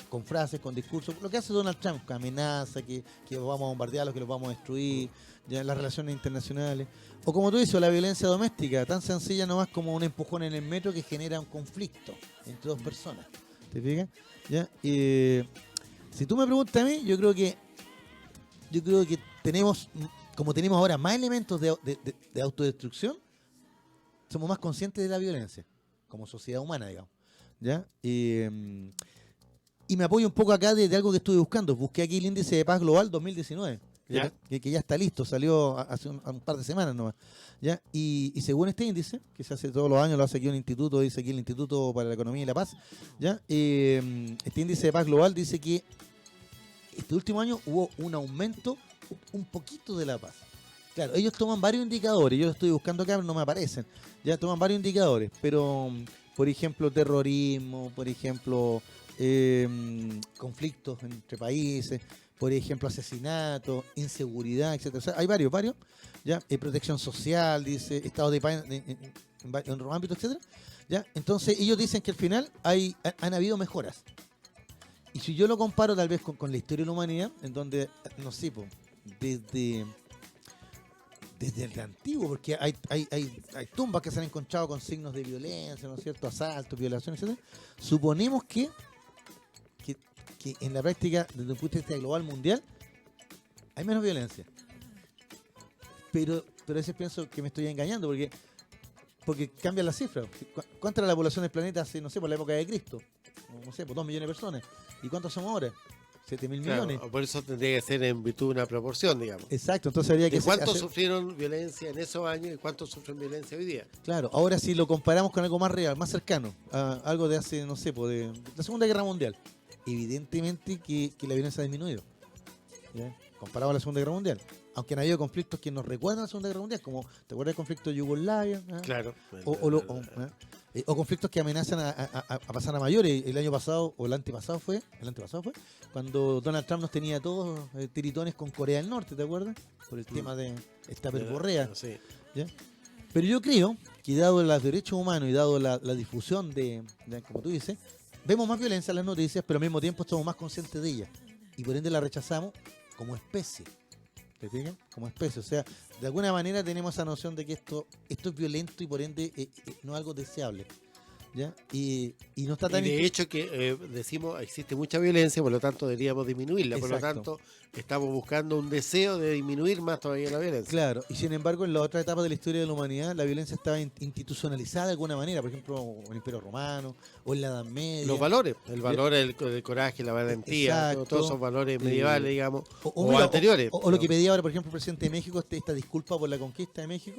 con frases, con discursos, lo que hace Donald Trump, que amenaza, que vamos a bombardearlos, que los vamos a destruir, ya, las relaciones internacionales. O como tú dices, la violencia doméstica, tan sencilla nomás como un empujón en el metro que genera un conflicto entre dos personas. ¿Te fijas? ¿Ya? Si tú me preguntas a mí, yo creo que tenemos, como tenemos ahora más elementos de autodestrucción, somos más conscientes de la violencia, como sociedad humana, digamos. ¿Ya? Y me apoyo un poco acá de algo que estuve buscando. Busqué aquí el índice de paz global 2019, que ya está listo, salió hace un par de semanas nomás. ¿Ya? Y según este índice, que se hace todos los años, lo hace aquí un instituto, dice aquí el Instituto para la Economía y la Paz, ¿ya? Este índice de paz global dice que este último año hubo un aumento un poquito de la paz. Claro, ellos toman varios indicadores, yo lo estoy buscando acá, pero no me aparecen. Ya toman varios indicadores, pero, por ejemplo, terrorismo, por ejemplo, conflictos entre países, por ejemplo, asesinatos, inseguridad, etcétera. O sea, hay varios, ya, protección social, dice, estado de paz en otros ámbitos, etcétera. Ya, entonces ellos dicen que al final han habido mejoras. Y si yo lo comparo tal vez con la historia de la humanidad, en donde, no sé, desde el antiguo, porque hay tumbas que se han encontrado con signos de violencia, ¿no es cierto? Asaltos, violaciones, etc. Suponemos que en la práctica, desde un punto de vista global mundial, hay menos violencia. Pero a veces pienso que me estoy engañando, porque cambian las cifras. ¿Cuánta era la población del planeta hace, no sé, por la época de Cristo? No sé, 2 millones de personas. ¿Y cuántos somos ahora? 7.000 Claro, millones. por eso tendría que ser en virtud de una proporción, digamos. Exacto, entonces habría que ¿De cuántos hacer- sufrieron violencia en esos años y cuántos sufren violencia hoy día? Claro, ahora si lo comparamos con algo más real, más cercano, a algo de hace, no sé, pues de la Segunda Guerra Mundial, evidentemente que la violencia ha disminuido, ¿ya? Comparado a la Segunda Guerra Mundial. Aunque han habido conflictos que nos recuerdan a la Segunda Guerra Mundial, como, ¿te acuerdas del conflicto de Yugoslavia? ¿Ah? Claro. O conflictos que amenazan a pasar a mayores. El año pasado, o el antepasado fue, cuando Donald Trump nos tenía todos tiritones con Corea del Norte, ¿te acuerdas? Por el tema de esta verborrea. Sí. ¿Ya? Pero yo creo que dado los derechos humanos y dado la difusión como tú dices, vemos más violencia en las noticias, pero al mismo tiempo estamos más conscientes de ella. Y por ende la rechazamos como especie. ¿Te fijas? Como especie. O sea, de alguna manera tenemos esa noción de que esto es violento y por ende no es algo deseable. ¿Ya? Y no está Y tan... de hecho que decimos existe mucha violencia, por lo tanto deberíamos disminuirla. Por lo Exacto. tanto, estamos buscando un deseo de disminuir más todavía la violencia. Claro, y sin embargo en la otra etapa de la historia de la humanidad la violencia estaba institucionalizada de alguna manera, por ejemplo en el Imperio Romano o en la Edad Media. Los valores, el valor del coraje, la valentía, Exacto. todos esos valores medievales, digamos, o Mira, anteriores. o lo que pedía ahora, por ejemplo, el presidente de México, esta disculpa por la conquista de México,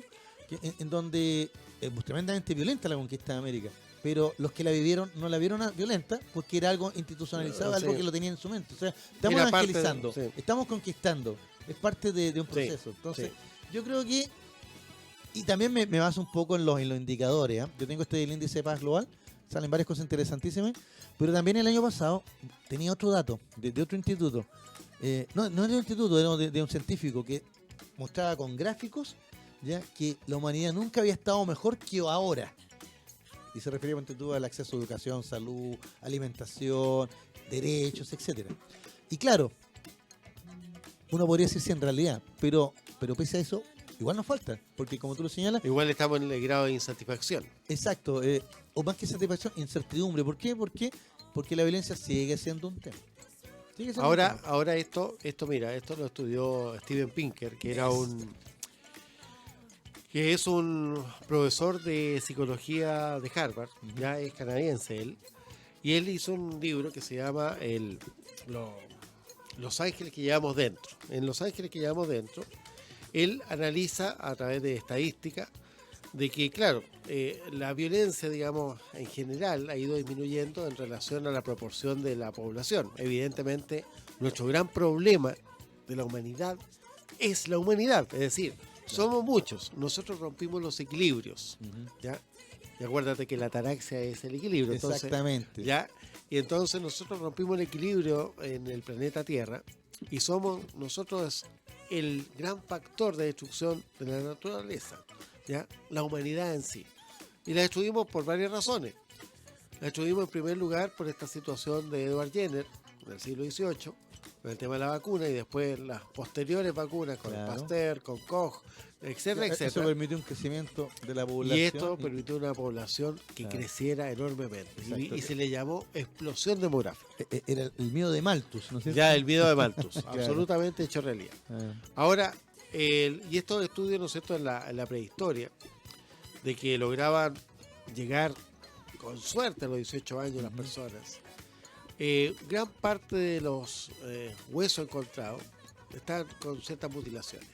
en donde es tremendamente violenta la conquista de América. Pero los que la vivieron no la vieron violenta porque era algo institucionalizado, Sí. algo que lo tenían en su mente. O sea, estamos Era parte evangelizando, sí. estamos conquistando, es parte de un proceso. Entonces, yo creo que, y también me baso un poco en los indicadores. ¿Eh? Yo tengo el índice de paz global, salen varias cosas interesantísimas, pero también el año pasado tenía otro dato de otro instituto. No de un instituto, era de un científico que mostraba con gráficos ya que la humanidad nunca había estado mejor que ahora. Y se refería al acceso a educación, salud, alimentación, derechos, etcétera. Y claro, uno podría decir sí en realidad, pero pese a eso, igual nos falta, porque como tú lo señalas... Igual estamos en el grado de insatisfacción. Exacto, o más que satisfacción, incertidumbre. ¿Por qué? Porque la violencia sigue siendo un tema. Ahora esto mira, esto lo estudió Steven Pinker, que es un profesor de psicología de Harvard, ya es canadiense él, y él hizo un libro que se llama Los ángeles que llevamos dentro. En Los ángeles que llevamos dentro, él analiza a través de estadística de que, claro, la violencia, digamos, en general ha ido disminuyendo en relación a la proporción de la población. Evidentemente, nuestro gran problema de la humanidad es la humanidad, es decir, somos muchos, nosotros rompimos los equilibrios, ¿ya? Y acuérdate que la ataraxia es el equilibrio. Entonces, exactamente. ¿ya? Y entonces nosotros rompimos el equilibrio en el planeta Tierra y somos nosotros el gran factor de destrucción de la naturaleza, ¿ya? La humanidad en sí. Y la destruimos por varias razones. La destruimos en primer lugar por esta situación de Edward Jenner del siglo XVIII, con el tema de la vacuna y después las posteriores vacunas con el Pasteur, con Koch, etcétera, etcétera. Eso permitió un crecimiento de la población. Y esto permitió una población que creciera enormemente. Y se le llamó explosión demográfica. Era el miedo de Malthus, ¿no es cierto? Ya el miedo de Malthus, Claro. absolutamente hecho realidad. Ahora, y estos estudios, ¿no es cierto?, en la prehistoria, de que lograban llegar con suerte a los 18 años las personas, gran parte de los huesos encontrados están con ciertas mutilaciones.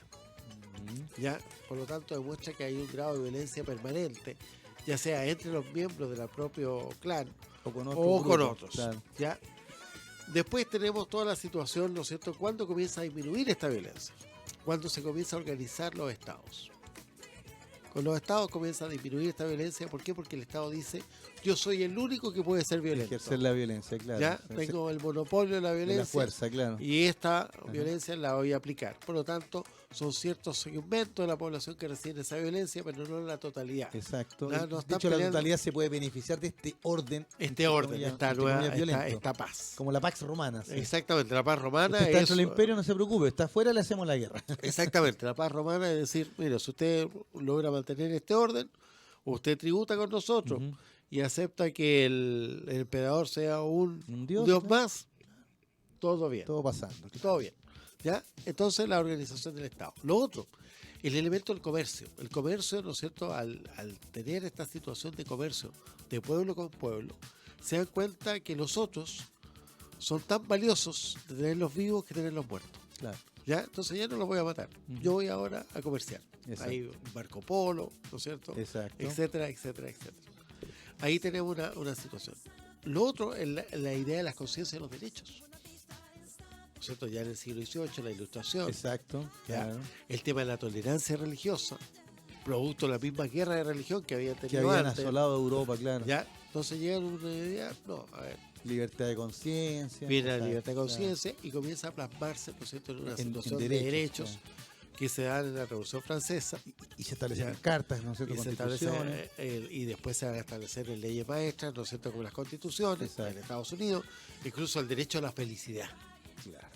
¿Ya? Por lo tanto, demuestra que hay un grado de violencia permanente, ya sea entre los miembros del propio clan o con otros. Claro. ¿Ya? Después tenemos toda la situación, ¿no es cierto?, cuando comienza a disminuir esta violencia, cuando se comienza a organizar los estados. Con los estados comienza a disminuir esta violencia. ¿Por qué? Porque el Estado dice, yo soy el único que puede ser violento. Ejercer la violencia, claro. Ya tengo el monopolio de la violencia. De la fuerza, claro. Y esta violencia la voy a aplicar. Por lo tanto, son ciertos segmentos de la población que reciben esa violencia, pero no la totalidad. Exacto. No, De hecho, la totalidad se puede beneficiar de este orden. Esta nueva, esta paz. Como la Pax Romana. Sí. Exactamente, la paz romana. Usted está dentro del imperio, no se preocupe. Está afuera, le hacemos la guerra. Exactamente, la paz romana es decir, mira, si usted logra mantener este orden, usted tributa con nosotros y acepta que el emperador sea un Dios más, todo bien. Todo pasando. Todo bien. ¿Ya? Entonces la organización del Estado. Lo otro, el elemento del comercio. El comercio, ¿no es cierto?, al tener esta situación de comercio de pueblo con pueblo, se dan cuenta que los otros son tan valiosos de tenerlos vivos que tenerlos muertos. Claro. ¿Ya? Entonces ya no los voy a matar. Ujú. Yo voy ahora a comerciar. Exacto. Hay Marco Polo, ¿no es cierto? Exacto. Etcétera, etcétera, etcétera. Ahí tenemos una situación. Lo otro es la idea de las conciencias y los derechos. ¿No es cierto? Ya en el siglo XVIII, la Ilustración, Exacto. ¿ya? Claro. El tema de la tolerancia religiosa, producto de la misma guerra de religión que habían Que tenido habían antes. asolado Europa, claro. ¿Ya? Entonces llegan a una idea, no, a ver, Libertad de conciencia. viene la exacto, libertad de claro. conciencia y comienza a plasmarse, ¿no es cierto?, en una En situación derechos, de derechos claro. que se dan en la Revolución Francesa Y se establecen Ya. cartas, ¿no es cierto? y, se establece, Constituciones. y después se van a establecer en leyes maestras, ¿no es cierto?, como las constituciones Exacto. en Estados Unidos, incluso el derecho a la felicidad. Claro.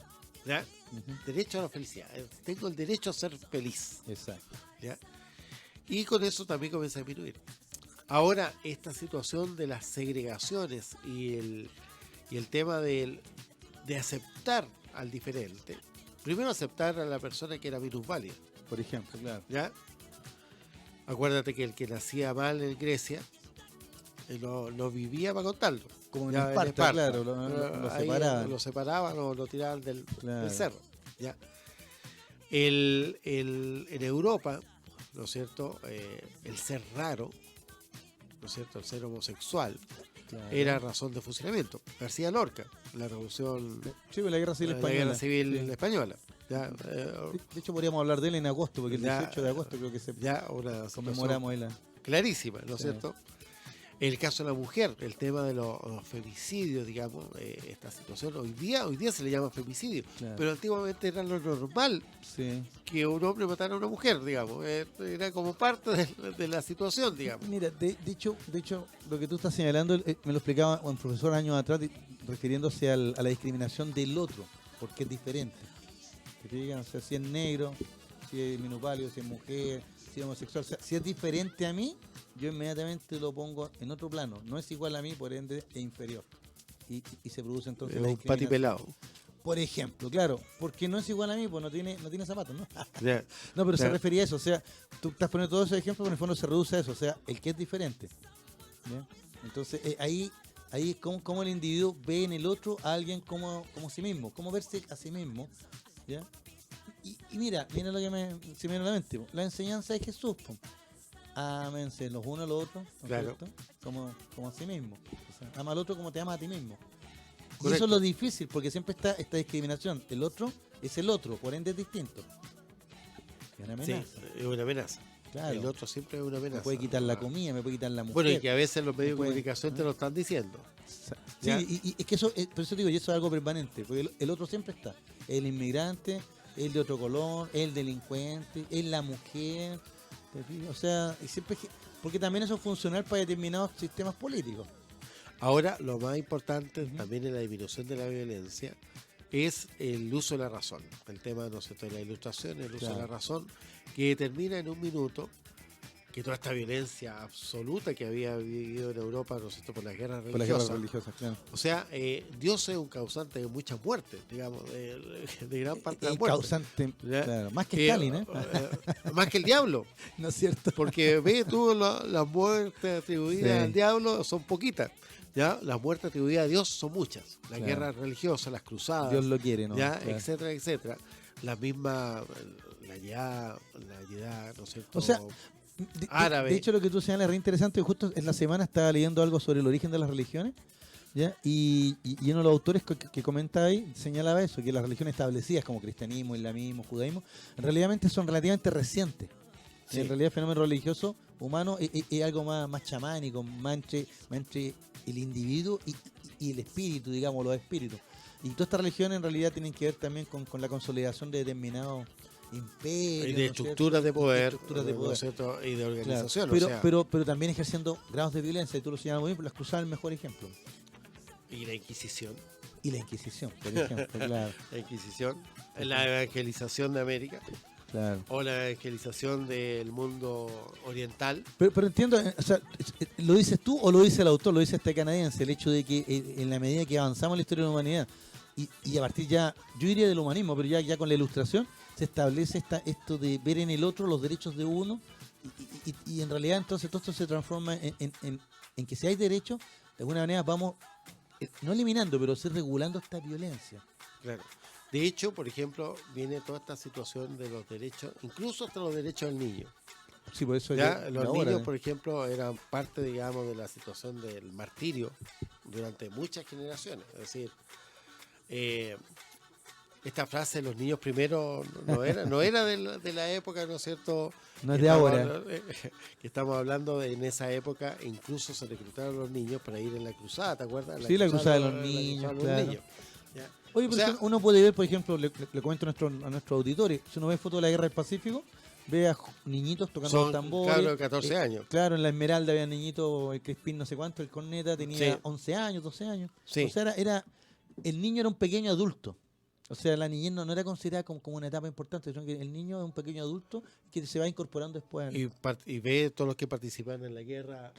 ¿Ya? Ujú. Derecho a la felicidad. Tengo el derecho a ser feliz. Exacto. ¿Ya? Y con eso también comienza a disminuir. Ahora, esta situación de las segregaciones y el tema de aceptar al diferente, primero aceptar a la persona que era minusválida, Por ejemplo, claro. ¿ya? Acuérdate que el que nacía mal en Grecia no vivía para contarlo. Como en Ya, Esparta, claro, lo Ahí separaban. lo separaban o lo tiraban del Claro. cerro. ¿Ya? En Europa, ¿no es cierto? El ser raro, ¿no es cierto? El ser homosexual Claro. era razón de fusilamiento. García Lorca, la revolución, Sí, pues, la guerra civil la española. guerra civil Sí. española. ¿Ya? De hecho, podríamos hablar de él en agosto, porque el Ya, 18 de agosto creo que se ya una conmemoramos ahí la. clarísima, ¿no es Sí. cierto? El caso de la mujer, el tema de los femicidios, digamos, esta situación, hoy día se le llama femicidio, Claro. pero antiguamente era lo normal Sí. que un hombre matara a una mujer, digamos, era como parte de la situación, digamos. Mira, de hecho, lo que tú estás señalando, me lo explicaba un profesor años atrás, refiriéndose a la discriminación del otro, porque es diferente. Que te digan, o sea, si es negro, si es minusválido, si es mujer, si es homosexual, o sea, si es diferente a mí, yo inmediatamente lo pongo en otro plano. No es igual a mí, por ende es inferior. Y se produce entonces la Un discriminación. patipelado. Por ejemplo, claro, porque no es igual a mí, pues no tiene zapatos, ¿no? Ya. No, pero se Claro. refería a eso, o sea, tú estás poniendo todos esos ejemplos, pero en el fondo se reduce a eso, o sea, el que es diferente. ¿Ya? Entonces, ahí es como el individuo ve en el otro a alguien como sí mismo, como verse a sí mismo. ¿Ya? Y mira lo que se me viene a la mente, po. La enseñanza de Jesús, po. Ámense los unos a los otros, ¿no es Claro. cierto? Como a sí mismo. O sea, ama al otro como te ama a ti mismo. Y Correcto. eso es lo difícil, porque siempre está esta discriminación. El otro es el otro, por ende es distinto. Es una Sí, amenaza. es una amenaza. Claro. El otro siempre es una amenaza. Me puede quitar la comida, me puede quitar la mujer. Bueno, y que a veces los medios de puede- comunicación te lo están diciendo. Sí, ¿Ya? y es que eso, por eso digo, y eso es algo permanente, porque el otro siempre está. El inmigrante, el de otro color, el delincuente, el la mujer. ¿Te fijas? O sea, y siempre, porque también eso es funcional para determinados sistemas políticos. Ahora, lo más importante Ujú. también en la disminución de la violencia es el uso de la razón. El tema, ¿no es cierto?, de la ilustración, el uso de la Claro. razón, que determina en un minuto que toda esta violencia absoluta que había vivido en Europa, ¿no es cierto?, por las guerras Por las guerras religiosas. religiosas, claro. O sea, Dios es un causante de muchas muertes, digamos, de gran parte de El las muertes. causante, ¿Ya? claro, más que Stalin, ¿eh? Más que el diablo, ¿No es cierto? porque ve tú las muertes atribuidas Sí. al diablo son poquitas. ¿Ya? Las muertes atribuidas a Dios son muchas. Las Claro. guerras religiosas, las cruzadas, Dios lo quiere, ¿no? ¿ya? Claro. Etcétera, etcétera. La misma, la yihad, ¿no es cierto? O sea, árabe. De hecho, lo que tú señalas es re interesante. Justo en la semana estaba leyendo algo sobre el origen de las religiones, ¿ya? Y uno de los autores que comenta ahí señalaba eso, que las religiones establecidas como cristianismo, islamismo, judaísmo, realmente son relativamente recientes. Sí. En realidad el fenómeno religioso humano es algo más chamánico, más entre el individuo y el espíritu, digamos, los espíritus. Y todas estas religiones en realidad tienen que ver también con la consolidación de determinados imperios. Y ¿no de es cierto? estructuras de poder, estructuras de ¿no poder. es cierto? Y de Claro, organización. pero, o sea, pero también ejerciendo grados de violencia, y tú lo señalas muy bien, pero las cruzadas es el mejor ejemplo. y la Inquisición. Y la Inquisición, por ejemplo, claro. La Inquisición, la evangelización de América, Claro. o la evangelización del mundo oriental. Pero entiendo, o sea, ¿lo dices tú o lo dice el autor? Lo dice este canadiense, el hecho de que en la medida que avanzamos en la historia de la humanidad y a partir ya, yo diría del humanismo, pero ya con la ilustración, se establece esto de ver en el otro los derechos de uno y en realidad entonces todo esto se transforma en que si hay derechos, de alguna manera vamos no eliminando, pero sí regulando esta violencia. Claro. De hecho, por ejemplo, viene toda esta situación de los derechos, incluso hasta los derechos del niño. Sí, por eso Ya, que los ahora, niños, por ejemplo, eran parte, digamos, de la situación del martirio durante muchas generaciones. Es decir, esta frase los niños primero no era de la época, ¿no es cierto? no es de ahora. Que estamos hablando en esa época, incluso se reclutaron los niños para ir en la cruzada, ¿te acuerdas? Sí, la cruzada de los la niños, cruzada de los claro. ¿ya? Oye, O pero sea, uno puede ver, por ejemplo, le comento a nuestros auditores, si uno ve fotos de la Guerra del Pacífico, ve a niñitos tocando los son tambores. cabros de 14 años. Claro, en la Esmeralda había niñitos, el Crispín no sé cuánto, el Corneta tenía Sí. 11 años, 12 años. Sí. O sea, el niño era un pequeño adulto. O sea, la niñez no era considerada como una etapa importante, sino que el niño es un pequeño adulto que se va incorporando después. Y ve todos los que participan en la guerra,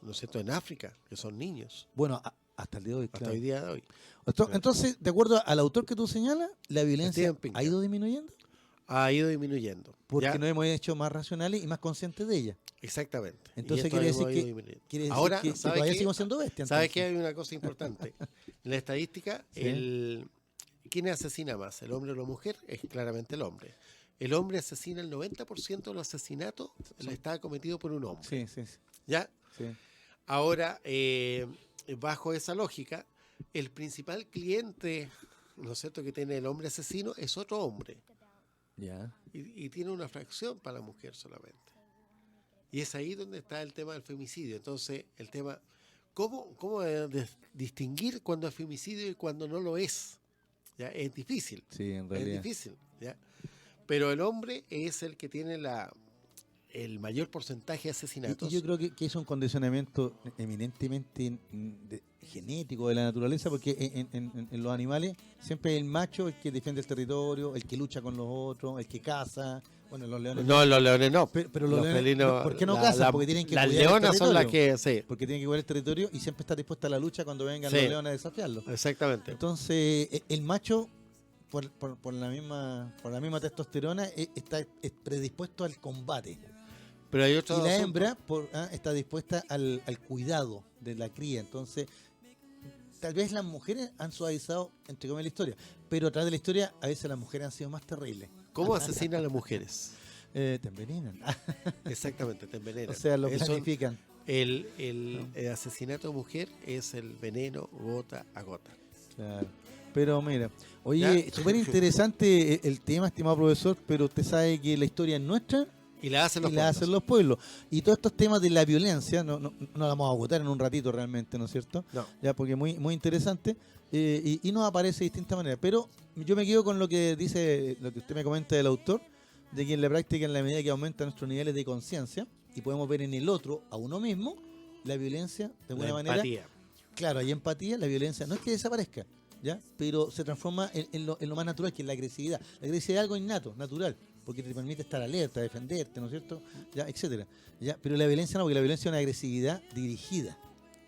¿no es cierto?, en África, que son niños, Bueno, hasta el día de hoy, hasta claro. hoy día de hoy. Entonces, de acuerdo al autor que tú señalas, la violencia Steven Pinker. ha ido disminuyendo Ha ido disminuyendo. porque ¿ya? nos hemos hecho más racionales y más conscientes de ella. Exactamente. Entonces Y esto quiere hemos decir ido que- disminuyendo. Quiere decir Ahora, que ¿sabe todavía qué? seguimos siendo bestias. ¿Sabes entonces. que hay una cosa importante? En la estadística, Sí. ¿quién asesina más, el hombre o la mujer? Es claramente el hombre. El hombre asesina el 90% de los asesinatos, está cometido por un hombre. Sí, sí, sí. ¿Ya? sí. Ahora, bajo esa lógica, el principal cliente, ¿no es cierto?, que tiene el hombre asesino es otro hombre. Ya. Y tiene una fracción para la mujer solamente. Y es ahí donde está el tema del femicidio. Entonces, el tema, ¿cómo distinguir cuando es femicidio y cuando no lo es? ¿Ya? Es difícil. Sí, en Es realidad. difícil. ¿Ya? Pero el hombre es el que tiene el mayor porcentaje de asesinatos. Y yo creo que es un condicionamiento eminentemente genético de la naturaleza, porque en los animales siempre es el macho el que defiende el territorio, el que lucha con los otros, el que caza. Bueno, los leones. No, los leones no. Pero los leones, felinos, ¿por qué no cazan? Porque tienen que las cuidar el leonas son las territorio. que, sí, Porque tienen que cuidar el territorio y siempre está dispuesta a la lucha cuando vengan Sí. los leones a desafiarlo. exactamente. Entonces, el macho, por la misma testosterona, es predispuesto al combate. Pero hay otro Y la asunto. hembra está dispuesta al cuidado de la cría. Entonces, tal vez las mujeres han suavizado, entre comillas, la historia. Pero a través de la historia, a veces las mujeres han sido más terribles. ¿Cómo asesinan a las mujeres? Te envenenan. Exactamente, te envenenan. O sea, lo Eso- planifican. el asesinato de mujer es el veneno gota a gota. Claro. Pero mira, oye, súper interesante el tema, estimado profesor, pero usted sabe que la historia es nuestra Y la hacen los y la pueblos. hacen los pueblos. Y todos estos temas de la violencia, no la vamos a agotar en un ratito realmente, ¿no es cierto? No. Ya, porque es muy interesante y nos aparece de distintas maneras. Pero yo me quedo con lo que dice, lo que usted me comenta del autor, de que en la práctica, en la medida que aumentan nuestros niveles de conciencia y podemos ver en el otro, a uno mismo, la violencia, de alguna La manera, empatía. claro, hay empatía, la violencia no es que desaparezca, ¿ya? Pero se transforma en lo más natural, que es la agresividad. La agresividad es algo innato, natural, porque te permite estar alerta, defenderte, ¿no es cierto? ¿Ya? Etcétera. ¿Ya? Pero la violencia no, porque la violencia es una agresividad dirigida,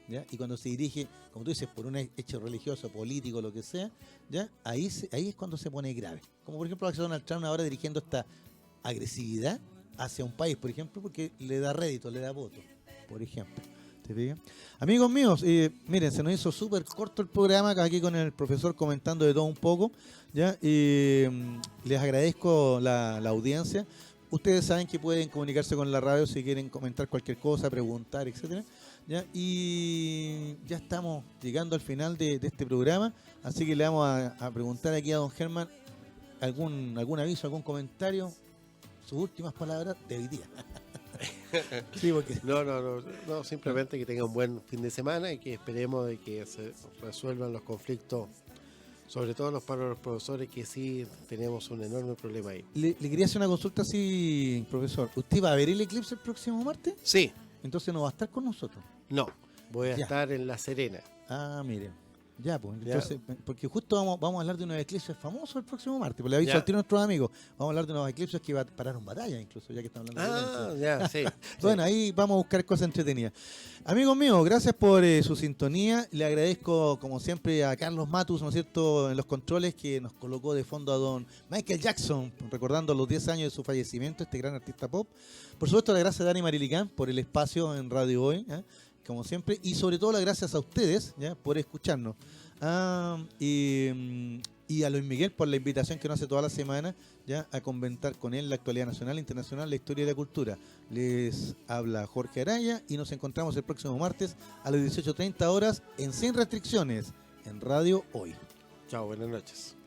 ¿ya? Y cuando se dirige, como tú dices, por un hecho religioso, político, lo que sea, ¿ya? Ahí es cuando se pone grave. Como por ejemplo, hace Donald Trump ahora dirigiendo esta agresividad hacia un país, por ejemplo, porque le da rédito, le da voto, por ejemplo. ¿Te fijas? Amigos míos, miren, se nos hizo súper corto el programa aquí con el profesor comentando de todo un poco, ¿ya? Les agradezco la audiencia. Ustedes saben que pueden comunicarse con la radio si quieren comentar cualquier cosa, preguntar, etcétera, ¿ya? Y ya estamos llegando al final de este programa, así que le vamos a preguntar aquí a don Germán algún aviso, algún comentario, sus últimas palabras de hoy día. Sí, porque No, simplemente que tenga un buen fin de semana y que esperemos de que se resuelvan los conflictos, sobre todo para los profesores, que sí tenemos un enorme problema ahí. le quería hacer una consulta así, profesor. ¿Usted va a ver el eclipse el próximo martes? Sí, Entonces no va a estar con nosotros. no, voy a Ya. estar en La Serena. Ah, mire. Ya, pues. Ya. Entonces, porque justo vamos a hablar de unos eclipses famosos el próximo martes. Pues le aviso Ya. al tiro a nuestros amigos. Vamos a hablar de unos eclipses que pararon batalla, incluso, ya que estamos hablando de violencia. Ya, sí. Bueno, ahí vamos a buscar cosas entretenidas. Amigos míos, gracias por su sintonía. Le agradezco, como siempre, a Carlos Matus, ¿no es cierto?, en los controles, que nos colocó de fondo a don Michael Jackson, recordando los 10 años de su fallecimiento, este gran artista pop. Por supuesto, la gracias a Dani Marilicán por el espacio en Radio Hoy, como siempre, y sobre todo las gracias a ustedes, ¿ya? Por escucharnos. Y a Luis Miguel por la invitación que nos hace toda la semana, ya, a comentar con él la actualidad nacional e internacional, la historia y la cultura. Les habla Jorge Araya y nos encontramos el próximo martes a las 18:30 horas en Sin Restricciones, en Radio Hoy. Chao, buenas noches.